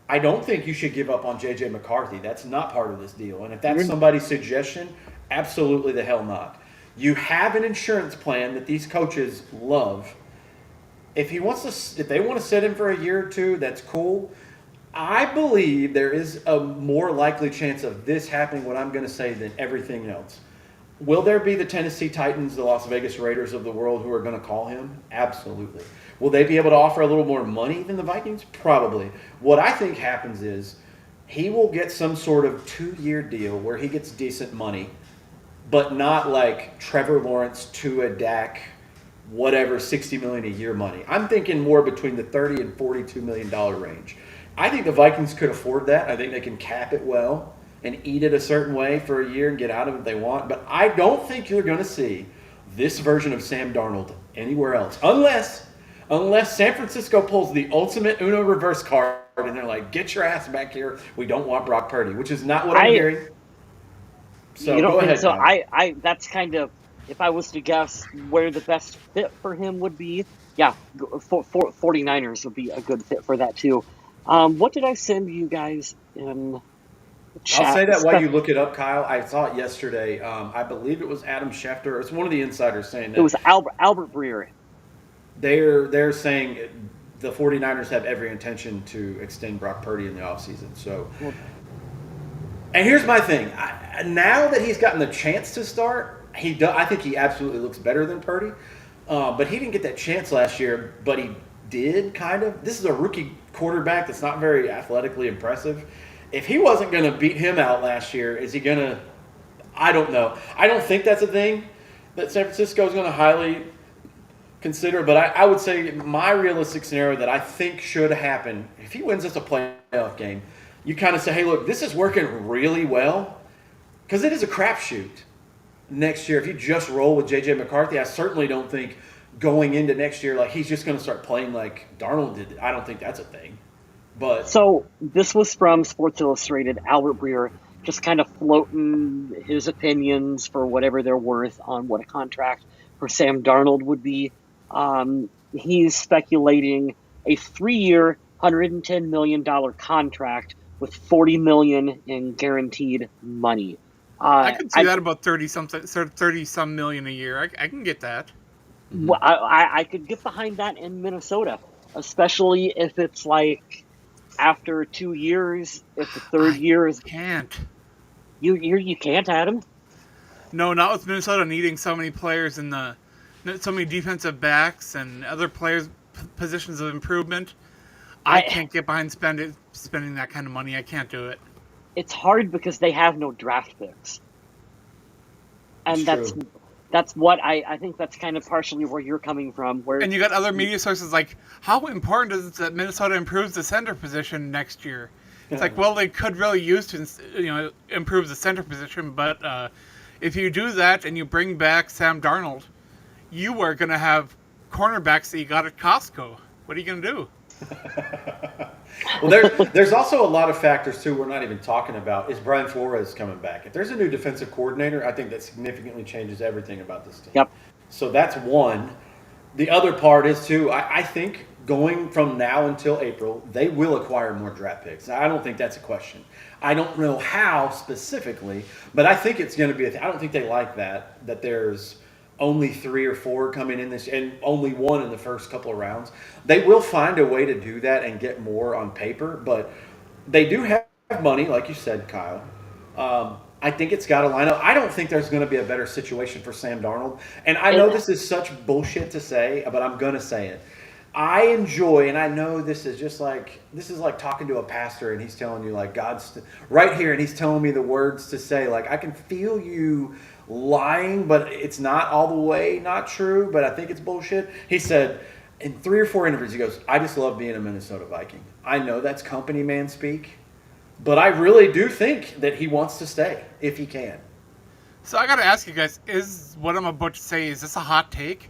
I don't think you should give up on J.J. McCarthy. That's not part of this deal. And if that's somebody's suggestion, absolutely the hell not. You have an insurance plan that these coaches love. If they want to sit him for a year or two, that's cool. I believe there is a more likely chance of this happening, what I'm going to say, than everything else. Will there be the Tennessee Titans, the Las Vegas Raiders of the world who are going to call him? Absolutely. Will they be able to offer a little more money than the Vikings? Probably. What I think happens is he will get some sort of 2-year deal where he gets decent money, but not like Trevor Lawrence, Tua, Dak, whatever, $60 million a year money. I'm thinking more between the $30 and $42 million range. I think the Vikings could afford that. I think they can cap it well and eat it a certain way for a year and get out of it if they want. But I don't think you're going to see this version of Sam Darnold anywhere else. Unless San Francisco pulls the ultimate Uno reverse card and they're like, get your ass back here. We don't want Brock Purdy, which is not what I'm hearing. So You don't go think ahead. so? Kyle. That's kind of, if I was to guess where the best fit for him would be, yeah, 49ers would be a good fit for that too. What did I send you guys in the chat? I'll say that while you look it up, Kyle. I saw it yesterday. I believe it was Adam Schefter. It's one of the insiders saying that It was Albert Breer. they're saying the 49ers have every intention to extend Brock Purdy in the offseason. So, and here's my thing. Now that he's gotten the chance to start, I think he absolutely looks better than Purdy. But he didn't get that chance last year, but he did kind of. This is a rookie quarterback that's not very athletically impressive. If he wasn't going to beat him out last year, is he going to? I don't know. I don't think that's a thing that San Francisco is going to highly consider. But I would say my realistic scenario that I think should happen, if he wins us a playoff game, you kind of say, hey, look, this is working really well because it is a crapshoot next year. If you just roll with J.J. McCarthy, I certainly don't think going into next year, like he's just going to start playing like Darnold did. I don't think that's a thing. But So this was from Sports Illustrated. Albert Breer just kind of floating his opinions for whatever they're worth on what a contract for Sam Darnold would be. He's speculating a 3-year, $110 million contract with $40 million in guaranteed money. I could see that about 30 some million a year. I can get that. Well, I could get behind that in Minnesota, especially if it's like after 2 years, if the third year is Can't. you can't, Adam. No, not with Minnesota needing so many players in so many defensive backs and other players positions of improvement. I can't get behind spending that kind of money. I can't do it. It's hard because they have no draft picks, and that's what I think that's kind of partially where you're coming from. And you got other media sources like, how important is it that Minnesota improves the center position next year? It's like, well, they could really use to improve the center position, but if you do that and you bring back Sam Darnold, you are going to have cornerbacks that you got at Costco. What are you going to do? Well, there's also a lot of factors too we're not even talking about. Is Brian Flores coming back? If there's a new defensive coordinator, I think that significantly changes everything about this team. Yep. So that's one. The other part is too, I think going from now until April, they will acquire more draft picks. I don't think that's a question. I don't know how specifically, but I think it's going to be I don't think they like that there's only 3 or 4 coming in this, and only 1 in the first couple of rounds. They will find a way to do that and get more on paper, but they do have money, like you said, Kyle. I think it's got to line up. I don't think there's going to be a better situation for Sam Darnold. And I know this is such bullshit to say, but I'm going to say it. I enjoy, and I know this is like talking to a pastor, and he's telling you like God's right here, and he's telling me the words to say. Like I can feel you lying, but it's not all the way not true. But I think it's bullshit. He said in 3 or 4 interviews, he goes, "I just love being a Minnesota Viking. I know that's company man speak." But I really do think that he wants to stay if he can. So I got to ask you guys, is what I'm about to say, is this a hot take?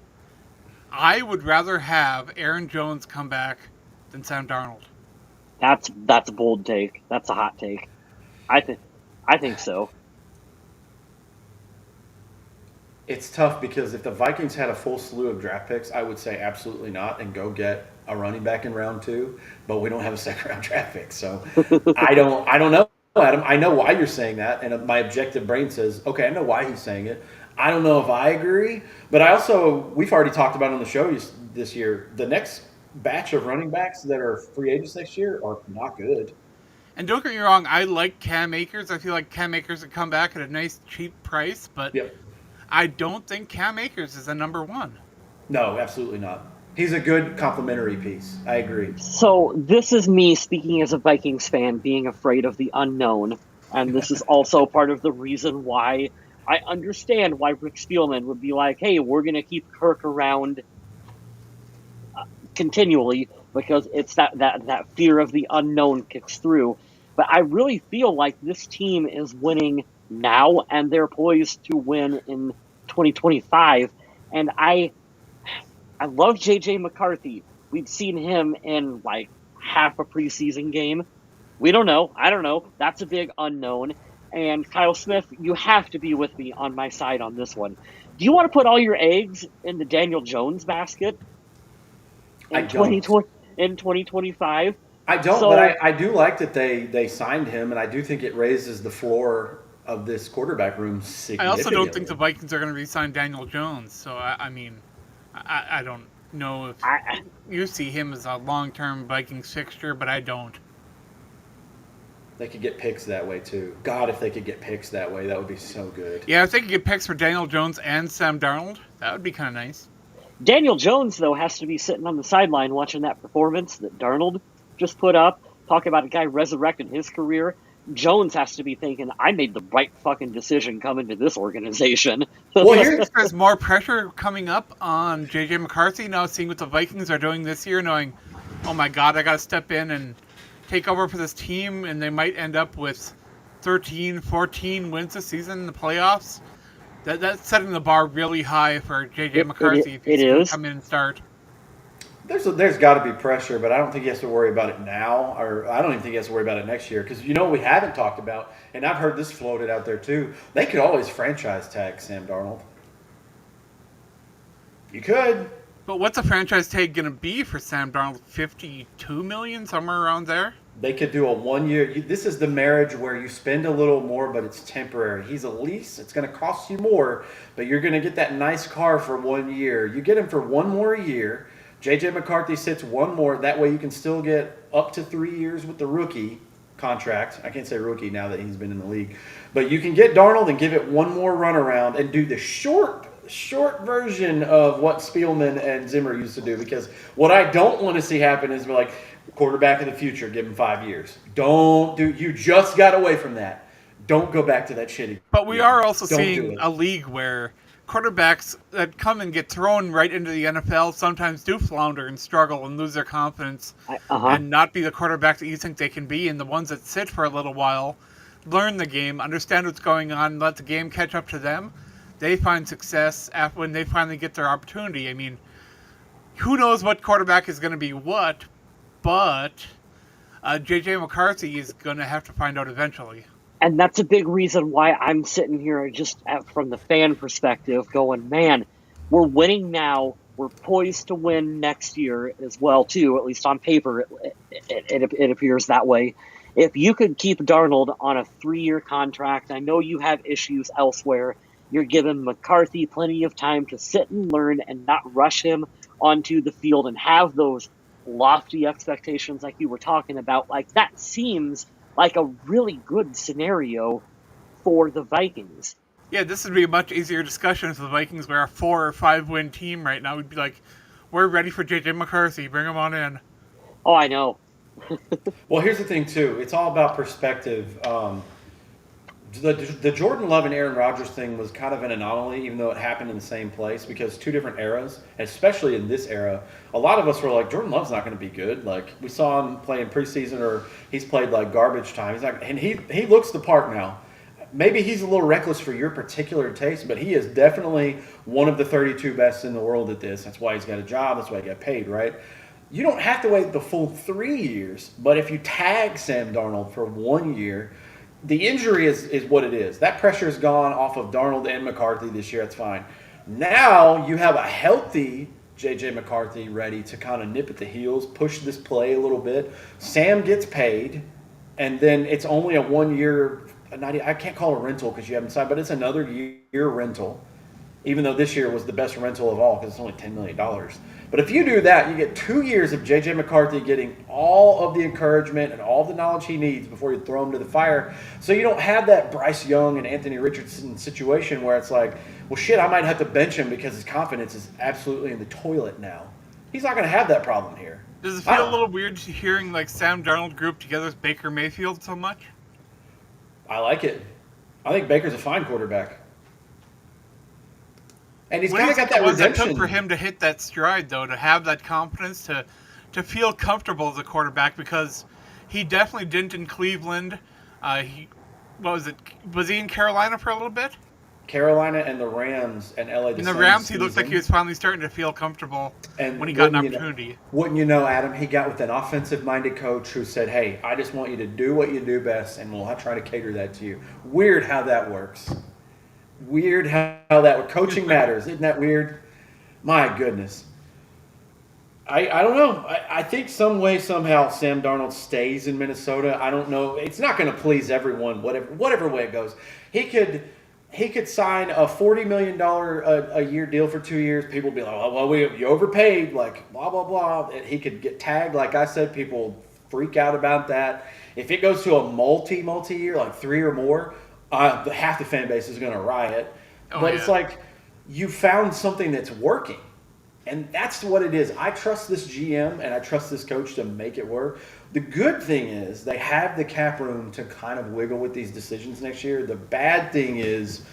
I would rather have Aaron Jones come back than Sam Darnold. That's a bold take. That's a hot take. I think so. It's tough because if the Vikings had a full slew of draft picks, I would say absolutely not and go get a running back in round 2. But we don't have a second round draft pick, so I don't know, Adam. I know why you're saying that, and my objective brain says, okay, I know why he's saying it. I don't know if I agree, but we've already talked about on the show this year, the next batch of running backs that are free agents next year are not good. And don't get me wrong, I like Cam Akers. I feel like Cam Akers would come back at a nice cheap price, but Yep. I don't think Cam Akers is a number 1. No, absolutely not. He's a good complementary piece. I agree. So this is me speaking as a Vikings fan, being afraid of the unknown, and this is also part of the reason why I understand why Rick Spielman would be like, "Hey, we're going to keep Kirk around continually," because it's that fear of the unknown kicks through. But I really feel like this team is winning now, and they're poised to win in 2025. And I love J.J. McCarthy. We've seen him in like half a preseason game. We don't know. I don't know. That's a big unknown. And Kyle Smith, you have to be with me on my side on this one. Do you want to put all your eggs in the Daniel Jones basket in 2025? I don't, but I do like that they signed him, and I do think it raises the floor of this quarterback room significantly. I also don't think the Vikings are going to re-sign Daniel Jones, so I mean, I don't know if you see him as a long-term Vikings fixture, but I don't. They could get picks that way, too. God, if they could get picks that way, that would be so good. Yeah, if they could get picks for Daniel Jones and Sam Darnold, that would be kind of nice. Daniel Jones, though, has to be sitting on the sideline watching that performance that Darnold just put up, talking about a guy resurrecting his career. Jones has to be thinking, I made the right fucking decision coming to this organization. Well, there's more pressure coming up on J.J. McCarthy now, seeing what the Vikings are doing this year, knowing, oh my God, I got to step in and take over for this team, and they might end up with 13, 14 wins this season in the playoffs. That's setting the bar really high for J.J. McCarthy if he's going to come in and start. There's got to be pressure, but I don't think he has to worry about it now, or I don't even think he has to worry about it next year. Because what we haven't talked about, and I've heard this floated out there too, they could always franchise tag Sam Darnold. You could. But what's a franchise tag going to be for Sam Darnold? $52 million, somewhere around there? They could do a 1 year. This is the marriage where you spend a little more, but it's temporary. He's a lease. It's going to cost you more, but you're going to get that nice car for 1 year. You get him for 1 more year. J.J. McCarthy sits 1 more. That way you can still get up to 3 years with the rookie contract. I can't say rookie now that he's been in the league. But you can get Darnold and give it 1 more run around and do the short version of what Spielman and Zimmer used to do. Because what I don't want to see happen is like quarterback of the future, give him 5 years. You just got away from that. Don't go back to that shitty. But we are also seeing a league where quarterbacks that come and get thrown right into the NFL sometimes do flounder and struggle and lose their confidence and not be the quarterback that you think they can be. And the ones that sit for a little while, learn the game, understand what's going on, let the game catch up to them, they find success when they finally get their opportunity. I mean, who knows what quarterback is going to be what, but J.J. McCarthy is going to have to find out eventually. And that's a big reason why I'm sitting here from the fan perspective going, man, we're winning now. We're poised to win next year as well, too. At least on paper, it appears that way. If you could keep Darnold on a 3-year contract, I know you have issues elsewhere. You're giving McCarthy plenty of time to sit and learn and not rush him onto the field and have those lofty expectations like you were talking about. Like, that seems like a really good scenario for the Vikings. Yeah, this would be a much easier discussion for the Vikings. We're a 4 or 5 win team right now. We'd be like, we're ready for JJ McCarthy. Bring him on in. Oh, I know. Well, here's the thing too. It's all about perspective. The Jordan Love and Aaron Rodgers thing was kind of an anomaly, even though it happened in the same place, because two different eras, especially in this era, a lot of us were like, Jordan Love's not going to be good. Like, we saw him play in preseason, or he's played like garbage time. He's not, and he looks the part now. Maybe he's a little reckless for your particular taste, but he is definitely one of the 32 best in the world at this. That's why he's got a job. That's why he got paid, right? You don't have to wait the full 3 years, but if you tag Sam Darnold for 1 year, the injury is what it is. That pressure is gone off of Darnold and McCarthy this year. That's fine. Now you have a healthy J.J. McCarthy ready to kind of nip at the heels, push this play a little bit. Sam gets paid, and then it's only a 1 year. I can't call it a rental because you haven't signed, but it's another year rental, even though this year was the best rental of all because it's only $10 million. But if you do that, you get 2 years of J.J. McCarthy getting all of the encouragement and all the knowledge he needs before you throw him to the fire. So you don't have that Bryce Young and Anthony Richardson situation where it's like, well, shit, I might have to bench him because his confidence is absolutely in the toilet now. He's not going to have that problem here. Does it feel a little weird hearing like Sam Darnold grouped together with Baker Mayfield so much? I like it. I think Baker's a fine quarterback. And he's kind of got that redemption. It took for him to hit that stride, though, to have that confidence, to feel comfortable as a quarterback, because he definitely didn't in Cleveland. Was he in Carolina for a little bit? Carolina and the Rams and LA. In the Rams, he looked like he was finally starting to feel comfortable when he got an opportunity. Wouldn't you know, Adam, he got with an offensive-minded coach who said, hey, I just want you to do what you do best, and we'll try to cater that to you. Weird how that works. Weird how that coaching matters. Isn't that weird? My goodness. I don't know. I think some way, somehow, Sam Darnold stays in Minnesota. I don't know. It's not going to please everyone, whatever way it goes. He could sign a $40 million a year deal for 2 years. People would be like, oh, well, you overpaid, like, blah, blah, blah. He could get tagged. Like I said, people freak out about that. If it goes to a multi-year, like 3 or more, half the fan base is going to riot. But it's like you found something that's working. And that's what it is. I trust this GM and I trust this coach to make it work. The good thing is they have the cap room to kind of wiggle with these decisions next year. The bad thing is,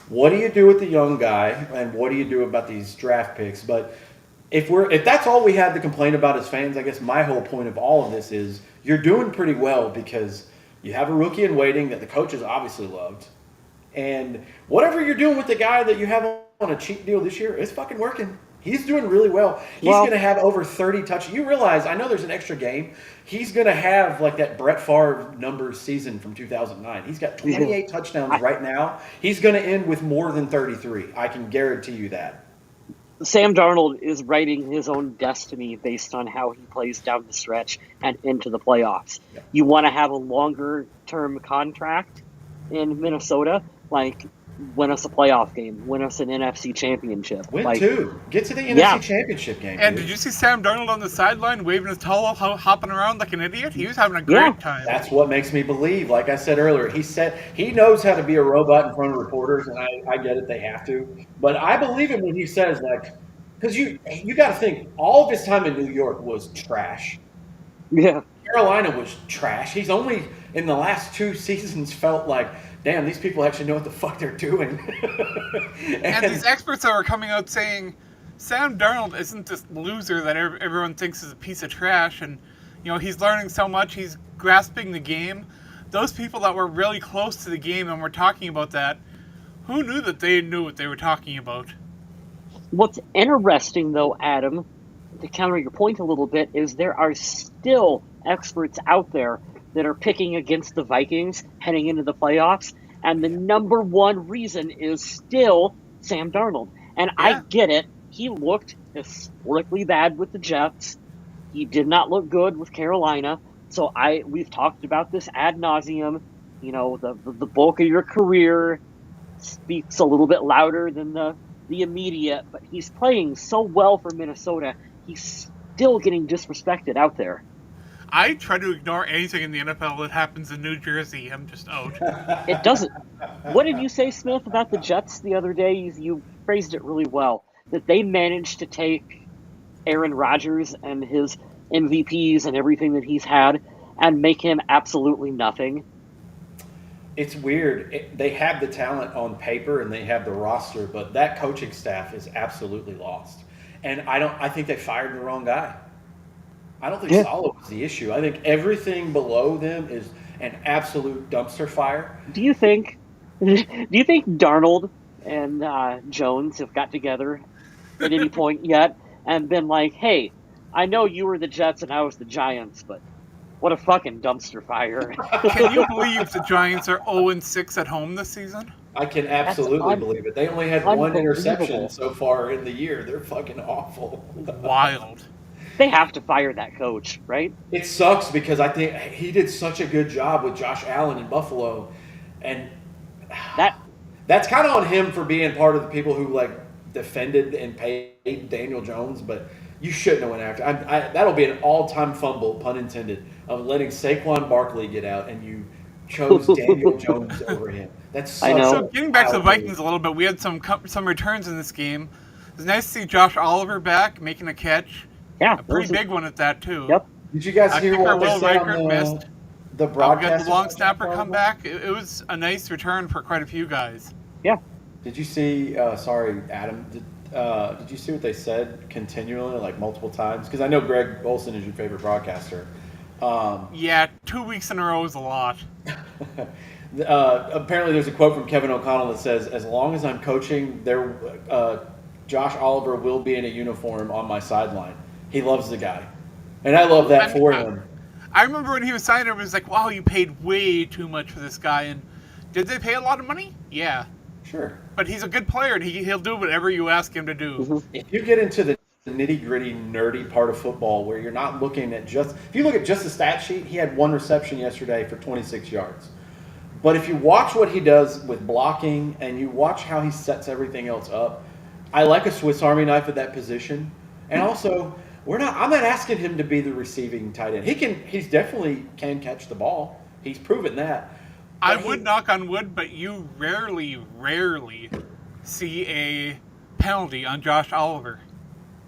what do you do with the young guy and what do you do about these draft picks? But if that's all we had to complain about as fans, I guess my whole point of all of this is you're doing pretty well because you have a rookie in waiting that the coaches obviously loved. And whatever you're doing with the guy that you have on a cheap deal this year, it's fucking working. He's doing really well. He's going to have over 30 touches. You realize, I know there's an extra game. He's going to have like that Brett Favre numbers season from 2009. He's got 28 touchdowns right now. He's going to end with more than 33. I can guarantee you that. Sam Darnold is writing his own destiny based on how he plays down the stretch and into the playoffs. Yeah. You want to have a longer-term contract in Minnesota, like win us a playoff game, win us an NFC championship. Win two. Get to the NFC championship game. And did you see Sam Darnold on the sideline waving his towel, hopping around like an idiot? He was having a great time. That's what makes me believe. Like I said earlier, he said he knows how to be a robot in front of reporters, and I get it, they have to. But I believe him when he says, like, because you got to think, all of his time in New York was trash. Yeah. Carolina was trash. He's only, in the last 2 seasons, felt like, damn, these people actually know what the fuck they're doing. and these experts that were coming out saying Sam Darnold isn't this loser that everyone thinks is a piece of trash, and he's learning so much, he's grasping the game. Those people that were really close to the game and were talking about that, who knew that they knew what they were talking about? What's interesting, though, Adam, to counter your point a little bit, is there are still experts out there that are picking against the Vikings heading into the playoffs, and the number one reason is still Sam Darnold. And I get it. He looked historically bad with the Jets. He did not look good with Carolina. So we've talked about this ad nauseum. The bulk of your career speaks a little bit louder than the immediate, but he's playing so well for Minnesota. He's still getting disrespected out there. I try to ignore anything in the NFL that happens in New Jersey. I'm just out. It doesn't. What did you say, Smith, about the Jets the other day? You phrased it really well. That they managed to take Aaron Rodgers and his MVPs and everything that he's had and make him absolutely nothing. It's weird. They have the talent on paper and they have the roster, but that coaching staff is absolutely lost. And I think they fired the wrong guy. I don't think Saleh was the issue. I think everything below them is an absolute dumpster fire. Do you think Darnold and Jones have got together at any point yet and been like, hey, I know you were the Jets and I was the Giants, but what a fucking dumpster fire. Can you believe the Giants are 0-6 at home this season? I can absolutely believe it. They only had one interception so far in the year. They're fucking awful. Wild. They have to fire that coach, right? It sucks because I think he did such a good job with Josh Allen in Buffalo. And that's kind of on him for being part of the people who like defended and paid Daniel Jones, but you shouldn't have went after. That'll be an all-time fumble, pun intended, of letting Saquon Barkley get out, and you chose Daniel Jones over him. That's so getting back to the Vikings a little bit, we had some returns in this game. It was nice to see Josh Oliver back making a catch. Yeah, a pretty big one at that too. Yep. Did you guys hear what they said on missed. The broadcast? The long snapper come back. It was a nice return for quite a few guys. Yeah. Did you see? Sorry, Adam. Did you see what they said continually, like multiple times? Because I know Greg Olson is your favorite broadcaster. Yeah, 2 weeks in a row is a lot. Apparently, there's a quote from Kevin O'Connell that says, "As long as I'm coaching, Josh Oliver will be in a uniform on my sideline." He loves the guy, and I love that for him. I remember when he was signed, it was like, "Wow, you paid way too much for this guy." And did they pay a lot of money? Yeah. Sure. But he's a good player, and he'll do whatever you ask him to do. Mm-hmm. If you get into the nitty-gritty, nerdy part of football where you're not looking at just – if you look at just the stat sheet, he had one reception yesterday for 26 yards. But if you watch what he does with blocking and you watch how he sets everything else up, I like a Swiss Army knife at that position. And also, I'm not asking him to be the receiving tight end. He's definitely can catch the ball. He's proven that. I would knock on wood, but you rarely see a penalty on Josh Oliver.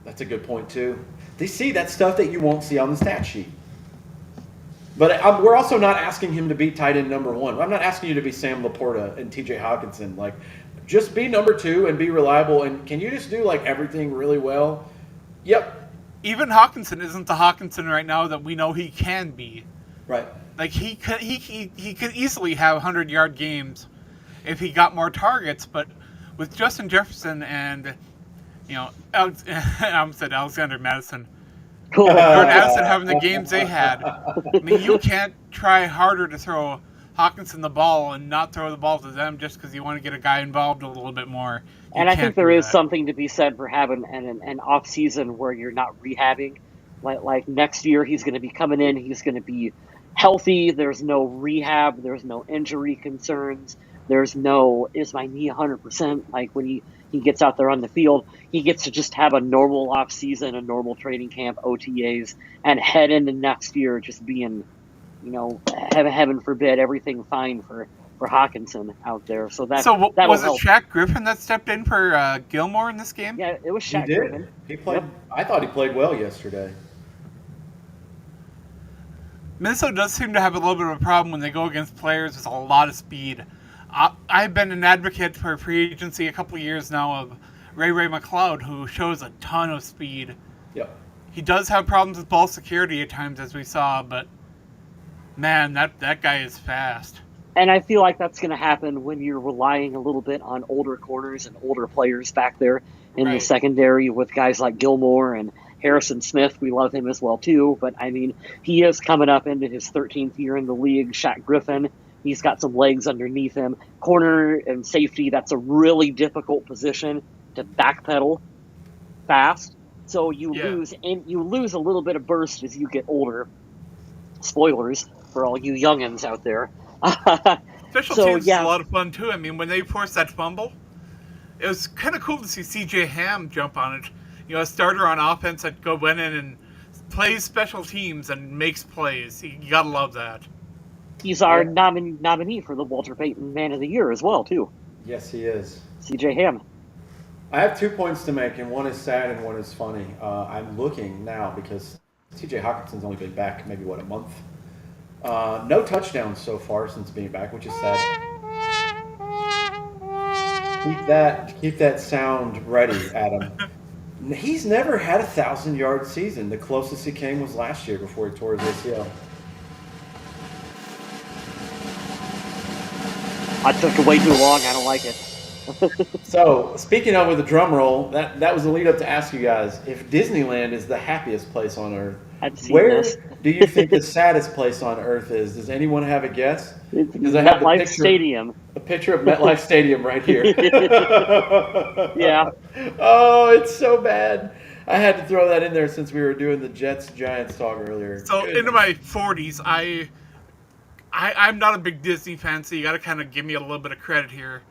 That's a good point, too. They see that stuff that you won't see on the stat sheet. But we're also not asking him to be tight end number one. I'm not asking you to be Sam Laporta and TJ Hawkinson. Like, just be number two and be reliable. And can you just do, like, everything really well? Yep. Even Hawkinson isn't the Hawkinson right now that we know he can be. Right. Like, he could easily have 100-yard games if he got more targets, but with Justin Jefferson and, I said Alexander Madison. Jordan Addison having the games they had. I mean, you can't try harder to throw Hawkinson the ball and not throw the ball to them just because you want to get a guy involved a little bit more. And I think there is something to be said for having an off season where you're not rehabbing. Like next year, he's going to be coming in. He's going to be healthy. There's no rehab. There's no injury concerns. There's no, is my knee 100%? Like when he gets out there on the field, he gets to just have a normal off season, a normal training camp, OTAs, and head into next year just being, heaven forbid, everything fine for Hawkinson out there. So was it Shaq Griffin that stepped in for Gilmore in this game? Yeah, it was Shaq Griffin. He played. Yep. I thought he played well yesterday. Minnesota does seem to have a little bit of a problem when they go against players with a lot of speed. I've been an advocate for free agency a couple of years now of Ray McLeod, who shows a ton of speed. Yep. He does have problems with ball security at times, as we saw, but man, that guy is fast. And I feel like that's going to happen when you're relying a little bit on older corners and older players back there in the secondary with guys like Gilmore and Harrison Smith. We love him as well, too. But, I mean, he is coming up into his 13th year in the league. Shaq Griffin, he's got some legs underneath him. Corner and safety, that's a really difficult position to backpedal fast. So you lose a little bit of burst as you get older. Spoilers for all you youngins out there. Special teams is a lot of fun, too. I mean, when they forced that fumble, it was kind of cool to see C.J. Ham jump on it. A starter on offense that go in and plays special teams and makes plays. You gotta love that. He's our nominee for the Walter Payton Man of the Year as well, too. Yes, he is. C.J. Ham. I have 2 points to make, and one is sad and one is funny. I'm looking now because T.J. Hawkinson's only been back maybe, a month? No touchdowns so far since being back, which is sad. Keep that sound ready, Adam. He's never had a 1,000-yard season. The closest he came was last year before he tore his ACL. I took it way too long. I don't like it. So, speaking of with the drum roll, that was the lead up to ask you guys if Disneyland is the happiest place on earth. Where do you think the saddest place on earth is? Does anyone have a guess? Because I have MetLife Stadium. A picture of MetLife Stadium right here. Yeah. Oh, it's so bad. I had to throw that in there since we were doing the Jets-Giants talk earlier. So, into my 40s, I'm not a big Disney fan, so you gotta kind of give me a little bit of credit here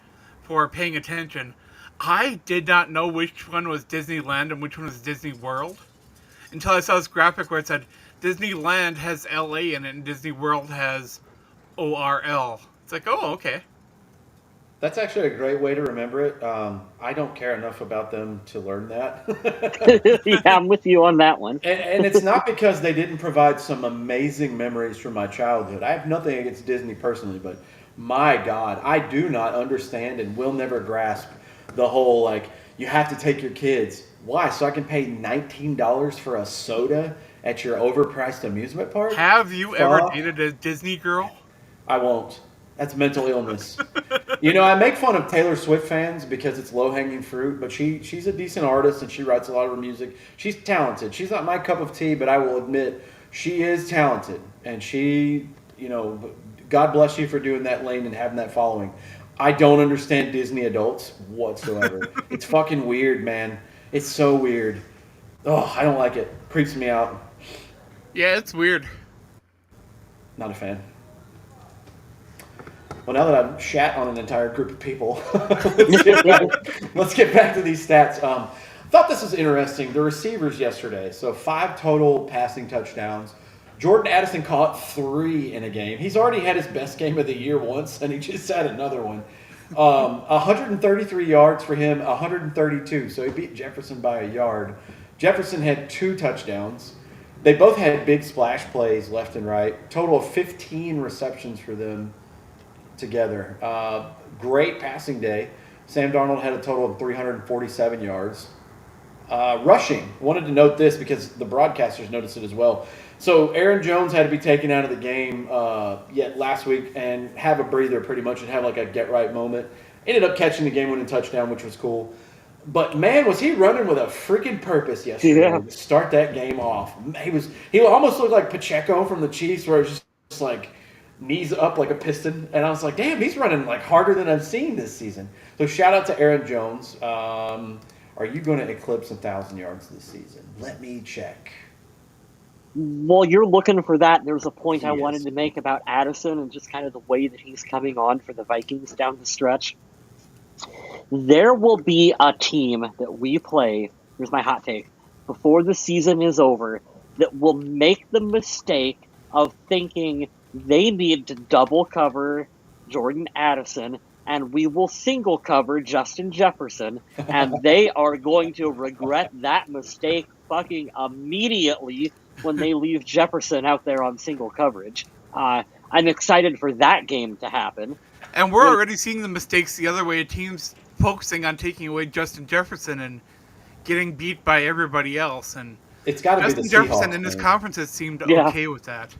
for paying attention. I did not know which one was Disneyland and which one was Disney World until I saw this graphic where it said Disneyland has LA in it and Disney World has ORL. It's like, oh, okay. That's actually a great way to remember it. I don't care enough about them to learn that. Yeah, I'm with you on that one. And it's not because they didn't provide some amazing memories from my childhood. I have nothing against Disney personally, but my God, I do not understand and will never grasp the whole, like, you have to take your kids. Why? So I can pay $19 for a soda at your overpriced amusement park? Have you ever dated a Disney girl? I won't. That's mental illness. I make fun of Taylor Swift fans because it's low-hanging fruit, but she's a decent artist and she writes a lot of her music. She's talented. She's not my cup of tea, but I will admit she is talented. And she, God bless you for doing that lane and having that following. I don't understand Disney adults whatsoever. It's fucking weird, man. It's so weird. Oh, I don't like it. Creeps me out. Yeah, it's weird. Not a fan. Well, now that I've shat on an entire group of people, let's get back to these stats. Thought this was interesting. The receivers yesterday, so 5 total passing touchdowns. Jordan Addison caught 3 in a game. He's already had his best game of the year once, and he just had another one. 133 yards for him, 132. So he beat Jefferson by a yard. Jefferson had 2 touchdowns. They both had big splash plays left and right. Total of 15 receptions for them together. Great passing day. Sam Darnold had a total of 347 yards. Rushing. Wanted to note this because the broadcasters noticed it as well. So Aaron Jones had to be taken out of the game yet last week and have a breather pretty much and have like a get-right moment. Ended up catching the game-winning touchdown, which was cool. But, man, was he running with a freaking purpose yesterday to start that game off. He almost looked like Pacheco from the Chiefs where it was just like knees up like a piston. And I was like, damn, he's running like harder than I've seen this season. So shout out to Aaron Jones. Are you going to eclipse 1,000 yards this season? Let me check. While you're looking for that, there's a point I wanted to make about Addison and just kind of the way that he's coming on for the Vikings down the stretch. There will be a team that we play, here's my hot take, before the season is over, that will make the mistake of thinking they need to double cover Jordan Addison and we will single cover Justin Jefferson, and they are going to regret that mistake fucking immediately when they leave Jefferson out there on single coverage. I'm excited for that game to happen. And we're already seeing the mistakes the other way, teams focusing on taking away Justin Jefferson and getting beat by everybody else. And it's got to be the Justin Jefferson Seahawks, in his man. conferences seemed okay with that.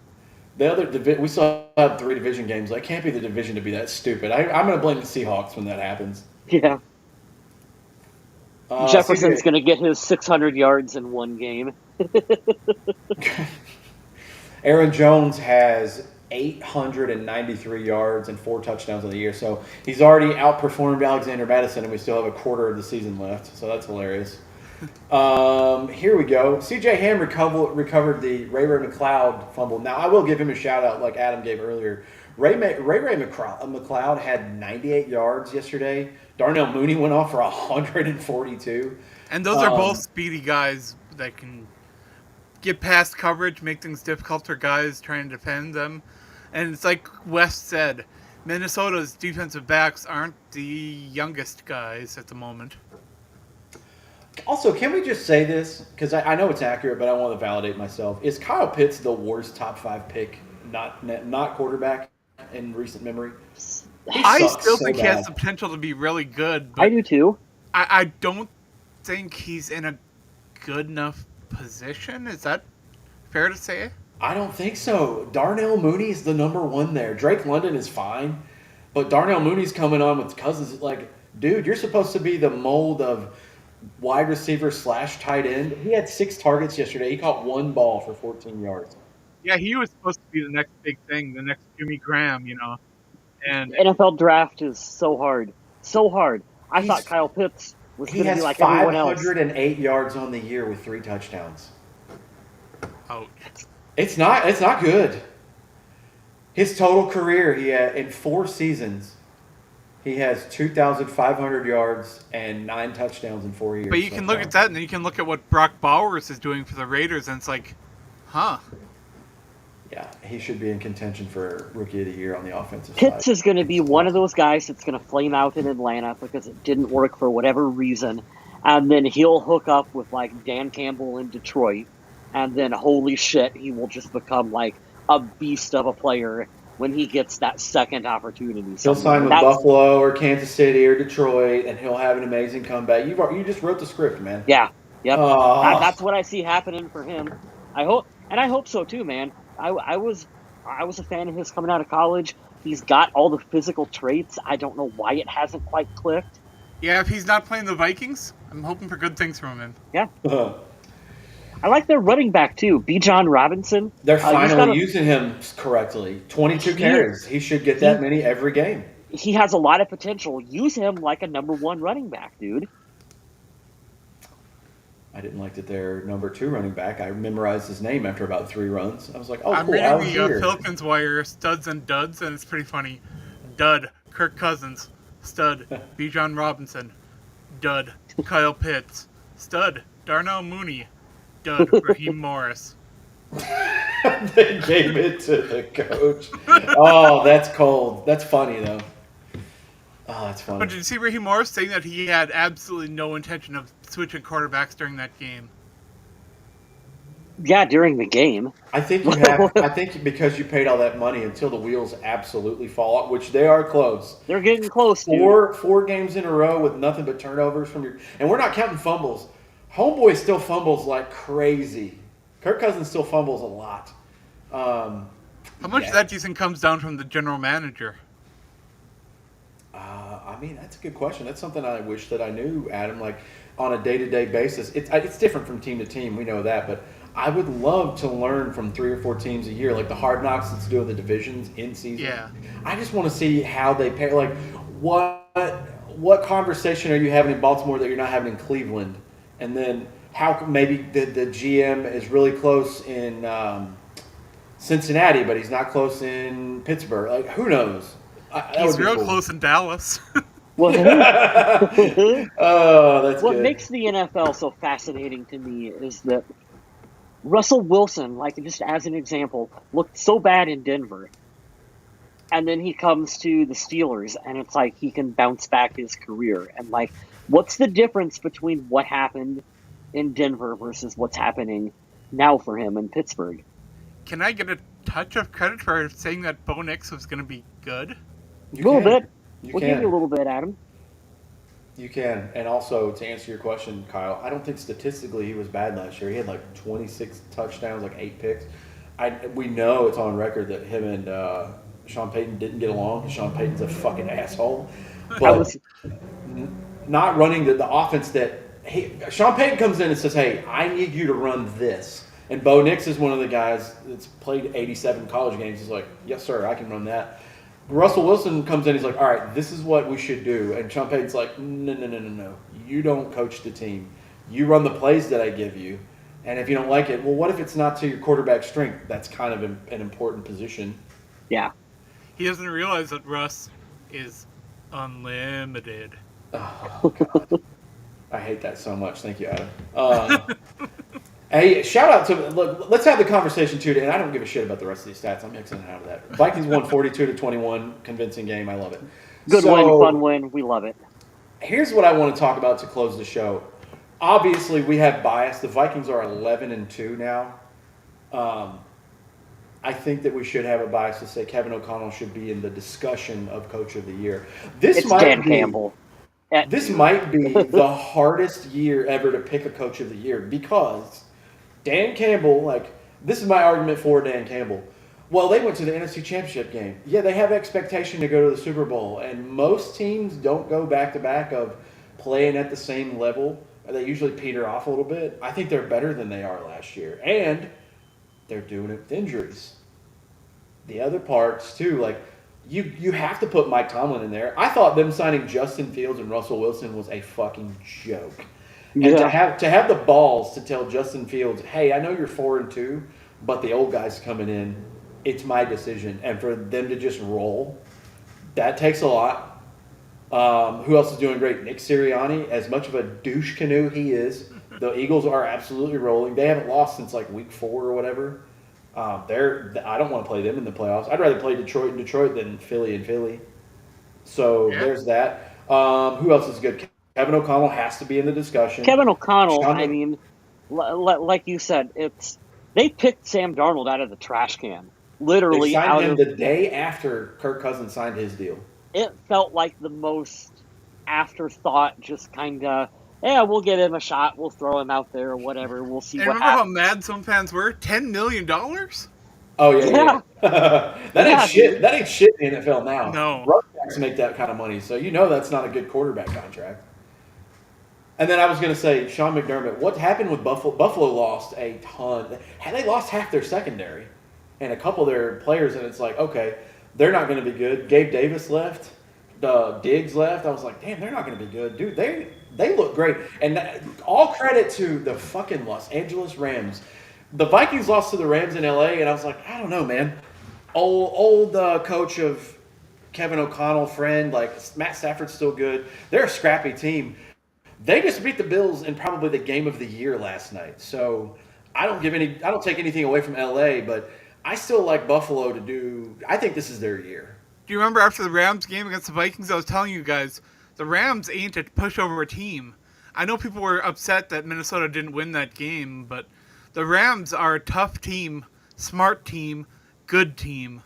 The other we still have 3 division games. It can't be the division to be that stupid. I'm going to blame the Seahawks when that happens. Yeah. Jefferson's going to get his 600 yards in one game. Aaron Jones has 893 yards and 4 touchdowns on the year. So he's already outperformed Alexander Madison, and we still have a quarter of the season left. So that's hilarious. Here we go. C.J. Ham recovered the Ray McLeod fumble. Now, I will give him a shout-out like Adam gave earlier. Ray McLeod had 98 yards yesterday. Darnell Mooney went off for 142. And those are both speedy guys that can get past coverage, make things difficult for guys trying to defend them. And it's like Wes said, Minnesota's defensive backs aren't the youngest guys at the moment. Also, can we just say this? Because I know it's accurate, but I want to validate myself. Is Kyle Pitts the worst top 5 pick, not quarterback, in recent memory? I still so think he bad. has the potential to be really good, but I do too. I don't think he's in a good enough position. Is that fair to say? I don't think so. Darnell Mooney's the number 1 there. Drake London is fine, but Darnell Mooney's coming on with Cousins. Like, dude, you're supposed to be the mold of wide receiver / tight end. He had 6 targets yesterday. He caught 1 ball for 14 yards. Yeah, he was supposed to be the next big thing, the next Jimmy Graham, And The NFL draft is so hard. So hard. I thought Kyle Pitts was He going to has be like everyone else. 508 yards on the year with 3 touchdowns. ouch. It's not good. His total career, he had in 4 seasons, he has 2,500 yards and 9 touchdowns in 4 years. But you can look at that, and then you can look at what Brock Bowers is doing for the Raiders, and it's like, huh? Yeah, he should be in contention for Rookie of the Year on the offensive Pitts side. is going to be one of those guys that's going to flame out in Atlanta because it didn't work for whatever reason. And then he'll hook up with like Dan Campbell in Detroit. And then holy shit, he will just become like a beast of a player when he gets that second opportunity. He'll sign with Buffalo or Kansas City or Detroit, and he'll have an amazing comeback. You just wrote the script, man. Yeah, yep. Oh. That's what I see happening for him. I hope so too, man. I was a fan of his coming out of college. He's got all the physical traits. I don't know why it hasn't quite clicked. Yeah, if he's not playing the Vikings, I'm hoping for good things from him. Yeah. I like their running back too, Bijan Robinson. They're finally using him correctly. 22 carries. He should get that many every game. He has a lot of potential. Use him like a number 1 running back, dude. I didn't like that their number 2 running back. I memorized his name after about 3 runs. I was like, oh, I'm cool. reading the Falcons Wire, studs and duds, and it's pretty funny. Dud, Kirk Cousins. Stud, Bijan Robinson. Dud, Kyle Pitts. Stud, Darnell Mooney. Dud, Raheem Morris. They gave it to the coach. Oh, that's cold. That's funny, though. Oh, that's funny. But did you see Raheem Morris saying that he had absolutely no intention of switching quarterbacks during that game? Yeah, during the game. I think you have. I think because you paid all that money until the wheels absolutely fall off, which they are close. They're getting close, dude. Four games in a row with nothing but turnovers from your, and we're not counting fumbles. Homeboy still fumbles like crazy. Kirk Cousins still fumbles a lot. How much of that do you think comes down from the general manager? I mean, that's a good question. That's something I wish that I knew, Adam. Like on a day-to-day basis, it's different from team to team. We know that, but I would love to learn from 3 or 4 teams a year, like the Hard Knocks that's doing the divisions in season. Yeah. I just want to see how they pair. Like, what conversation are you having in Baltimore that you're not having in Cleveland? And then how maybe the GM is really close in Cincinnati, but he's not close in Pittsburgh. Like, who knows? He's real close in Dallas. Oh, that's what good. makes the NFL so fascinating to me is that Russell Wilson, like just as an example, looked so bad in Denver. And then he comes to the Steelers, and it's like he can bounce back his career. And like, what's the difference between what happened in Denver versus what's happening now for him in Pittsburgh? Can I get a touch of credit for saying that Bo Nix was going to be good? A little bit. We'll give you a little bit, Adam. You can. And also, to answer your question, Kyle, I don't think statistically he was bad last year. He had like 26 touchdowns, like 8 picks. We know it's on record that him and Sean Payton didn't get along. Sean Payton's a fucking asshole. But not running the offense that Sean Payton comes in and says, hey, I need you to run this. And Bo Nix is one of the guys that's played 87 college games. He's like, yes, sir, I can run that. Russell Wilson comes in, he's like, all right, this is what we should do. And Sean Payton's like, no. You don't coach the team. You run the plays that I give you. And if you don't like it, well, what if it's not to your quarterback strength? That's kind of an important position. Yeah. He doesn't realize that Russ is unlimited. Oh, God. I hate that so much. Thank you, Adam. Hey, shout out to look. Let's have the conversation too. And I don't give a shit about the rest of these stats. I'm mixing it out of that. Vikings won 42-21, convincing game. I love it. Good win, fun So win. We love it. here's what I want to talk about to close the show. Obviously, we have bias. The Vikings are 11-2 now. I think that we should have a bias to say Kevin O'Connell should be in the discussion of Coach of the Year. It's Dan Campbell. This might be the hardest year ever to pick a Coach of the Year because Dan Campbell, like, this is my argument for Dan Campbell. Well, they went to the NFC Championship game. Yeah, they have expectation to go to the Super Bowl, and most teams don't go back-to-back of playing at the same level. They usually peter off a little bit. I think they're better than they are last year, and they're doing it with injuries. The other parts, too, like, you have to put Mike Tomlin in there. I thought them signing Justin Fields and Russell Wilson was a fucking joke. And to have the balls to tell Justin Fields, hey, I know you're 4-2, but the old guy's coming in. It's my decision. And for them to just roll, that takes a lot. Who else is doing great? Nick Sirianni, as much of a douche canoe he is, the Eagles are absolutely rolling. They haven't lost since like week 4 or whatever. I don't want to play them in the playoffs. I'd rather play Detroit in Detroit than Philly in Philly. So there's that. Who else is good? Kevin O'Connell has to be in the discussion. Kevin O'Connell, I mean, like you said, they picked Sam Darnold out of the trash can. Literally, they signed him the day after Kirk Cousins signed his deal. It felt like the most afterthought, just kind of, yeah, we'll get him a shot, we'll throw him out there or whatever, we'll see what happens. Remember how mad some fans were? $10 million? Oh, yeah. That ain't shit. That ain't shit in the NFL now. No. Running backs make that kind of money, so you know that's not a good quarterback contract. And then I was going to say, Sean McDermott, what happened with Buffalo? Buffalo lost a ton. They lost half their secondary and a couple of their players, and it's like, okay, they're not going to be good. Gabe Davis left. Diggs left. I was like, damn, they're not going to be good. Dude, they look great. And all credit to the fucking Los Angeles Rams. The Vikings lost to the Rams in L.A., and I was like, I don't know, man. Old coach of Kevin O'Connell, friend, like Matt Stafford's still good. They're a scrappy team. They just beat the Bills in probably the game of the year last night. So I don't take anything away from LA, but I still like Buffalo to do. I think this is their year. Do you remember after the Rams game against the Vikings, I was telling you guys, the Rams ain't a pushover team. I know people were upset that Minnesota didn't win that game, but the Rams are a tough team, smart team, good team,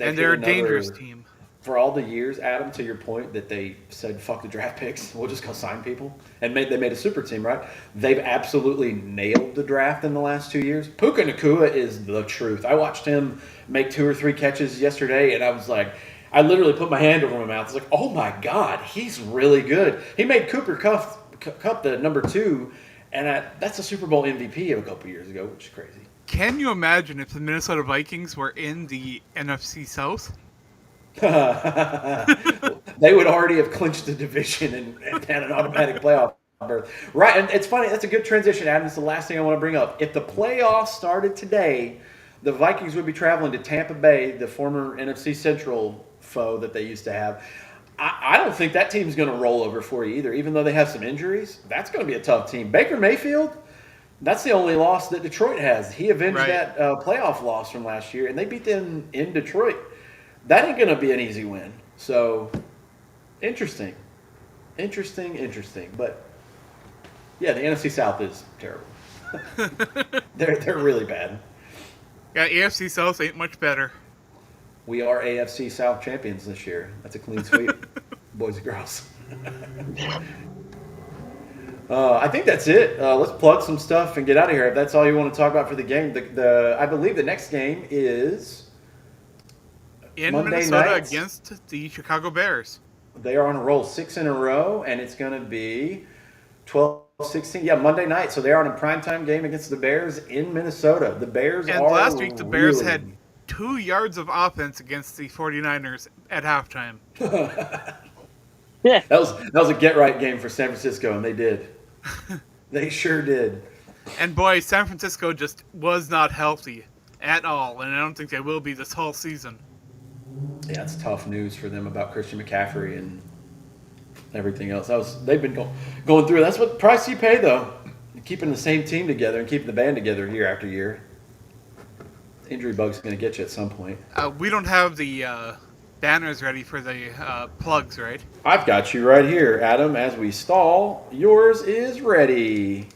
and they're a dangerous team. For all the years, Adam, to your point, that they said, fuck the draft picks, we'll just go sign people, and they made a super team, right? They've absolutely nailed the draft in the last 2 years. Puka Nacua is the truth. I watched him make 2 or 3 catches yesterday, and I was like, I literally put my hand over my mouth. I was like, oh my God, he's really good. He made Cooper Kupp the number 2, and that's a Super Bowl MVP of a couple years ago, which is crazy. Can you imagine if the Minnesota Vikings were in the NFC South? They would already have clinched the division and had an automatic playoff berth. Right, and it's funny. That's a good transition, Adam. It's the last thing I want to bring up. If the playoffs started today, the Vikings would be traveling to Tampa Bay, the former NFC Central foe that they used to have. I don't think that team's going to roll over for you either, even though they have some injuries. That's going to be a tough team. Baker Mayfield, that's the only loss that Detroit has. He avenged that playoff loss from last year, and they beat them in Detroit. That ain't going to be an easy win. So, interesting. But, yeah, the NFC South is terrible. They're really bad. Yeah, AFC South ain't much better. We are AFC South champions this year. That's a clean sweep, boys and girls. I think that's it. Let's plug some stuff and get out of here. If that's all you want to talk about for the game. I believe the next game is in Monday Minnesota nights against the Chicago Bears. They are on a roll, 6 in a row, and it's going to be 12-16. Yeah, Monday night. So they are on a primetime game against the Bears in Minnesota. The Bears and last week the Bears had 2 yards of offense against the 49ers at halftime. Yeah. That was a get-right game for San Francisco, and they did. They sure did. And boy, San Francisco just was not healthy at all, and I don't think they will be this whole season. Yeah, it's tough news for them about Christian McCaffrey and everything else. They've been going through. That's what price you pay, though. keeping the same team together and keeping the band together year after year. Injury bug's going to get you at some point. We don't have the banners ready for the plugs, right? I've got you right here, Adam. As we stall, yours is ready.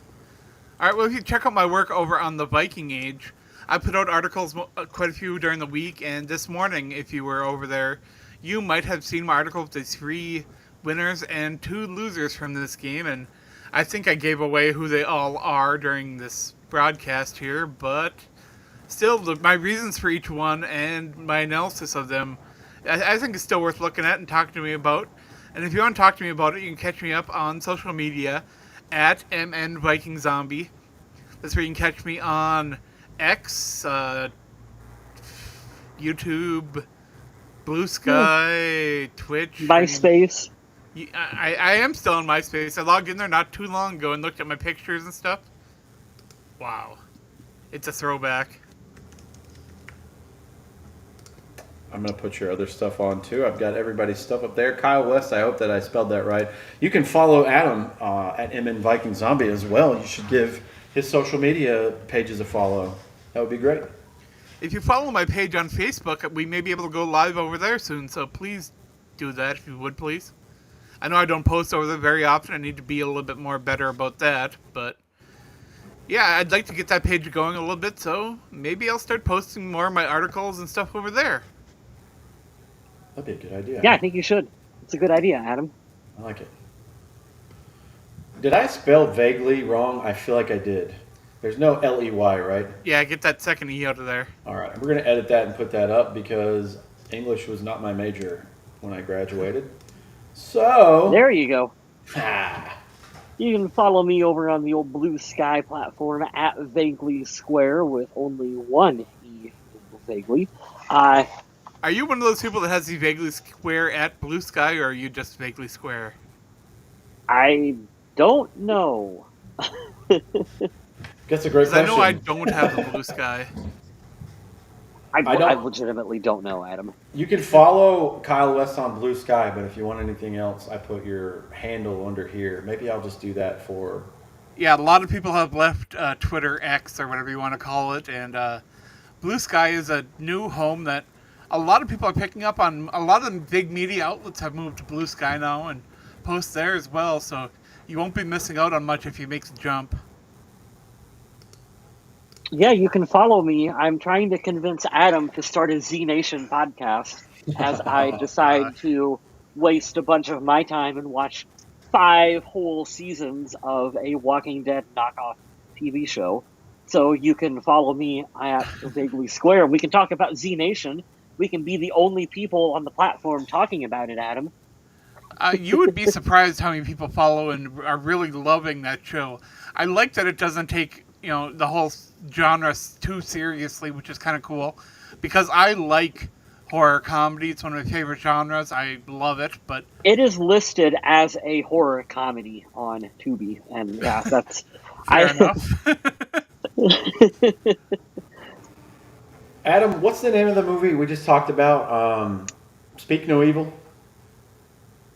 All right, well, if you check out my work over on the Viking Age, I put out articles, quite a few during the week, and this morning, if you were over there, you might have seen my article with the 3 winners and 2 losers from this game, and I think I gave away who they all are during this broadcast here, but still, my reasons for each one and my analysis of them, I think it's still worth looking at and talking to me about. And if you want to talk to me about it, you can catch me up on social media at MNVikingZombie. That's where you can catch me on X, YouTube, Blue Sky, Twitch. MySpace. I am still on MySpace. I logged in there not too long ago and looked at my pictures and stuff. Wow. It's a throwback. I'm going to put your other stuff on too. I've got everybody's stuff up there. Kyle West, I hope that I spelled that right. You can follow Adam at MNVikingZombie as well. You should give his social media pages a follow. That would be great. If you follow my page on Facebook, we may be able to go live over there soon, so please do that if you would, please. I know I don't post over there very often. I need to be a little bit more better about that, but yeah, I'd like to get that page going a little bit, so maybe I'll start posting more of my articles and stuff over there. That'd be a good idea. Yeah, I think you should. It's a good idea, Adam. I like it. Did I spell vaguely wrong? I feel like I did. There's no L-E-Y, right? Yeah, get that second E out of there. All right. We're going to edit that and put that up because English was not my major when I graduated. So... There you go. Ah. You can follow me over on the old Blue Sky platform at Vaguely Square with only one E, vaguely. Are you one of those people that has the Vaguely Square at Blue Sky, or are you just Vaguely Square? I don't know. That's a great question. I know I don't have the Blue Sky. I legitimately don't know, Adam. You can follow Kyle West on Blue Sky, but if you want anything else, I put your handle under here. Maybe I'll just do that for... Yeah, a lot of people have left Twitter X, or whatever you want to call it, and Blue Sky is a new home that a lot of people are picking up on. A lot of the big media outlets have moved to Blue Sky now and post there as well, so you won't be missing out on much if you make the jump. Yeah, you can follow me. I'm trying to convince Adam to start a Z Nation podcast as I decide to waste a bunch of my time and watch 5 whole seasons of a Walking Dead knockoff TV show. So you can follow me at Vaguely Square. We can talk about Z Nation. We can be the only people on the platform talking about it, Adam. You would be surprised how many people follow and are really loving that show. I like that it doesn't take, the whole genre too seriously, which is kind of cool, because I like horror comedy. It's one of my favorite genres. I love it, but it is listed as a horror comedy on Tubi, and yeah, that's fair enough. Adam, what's the name of the movie we just talked about? Speak No Evil?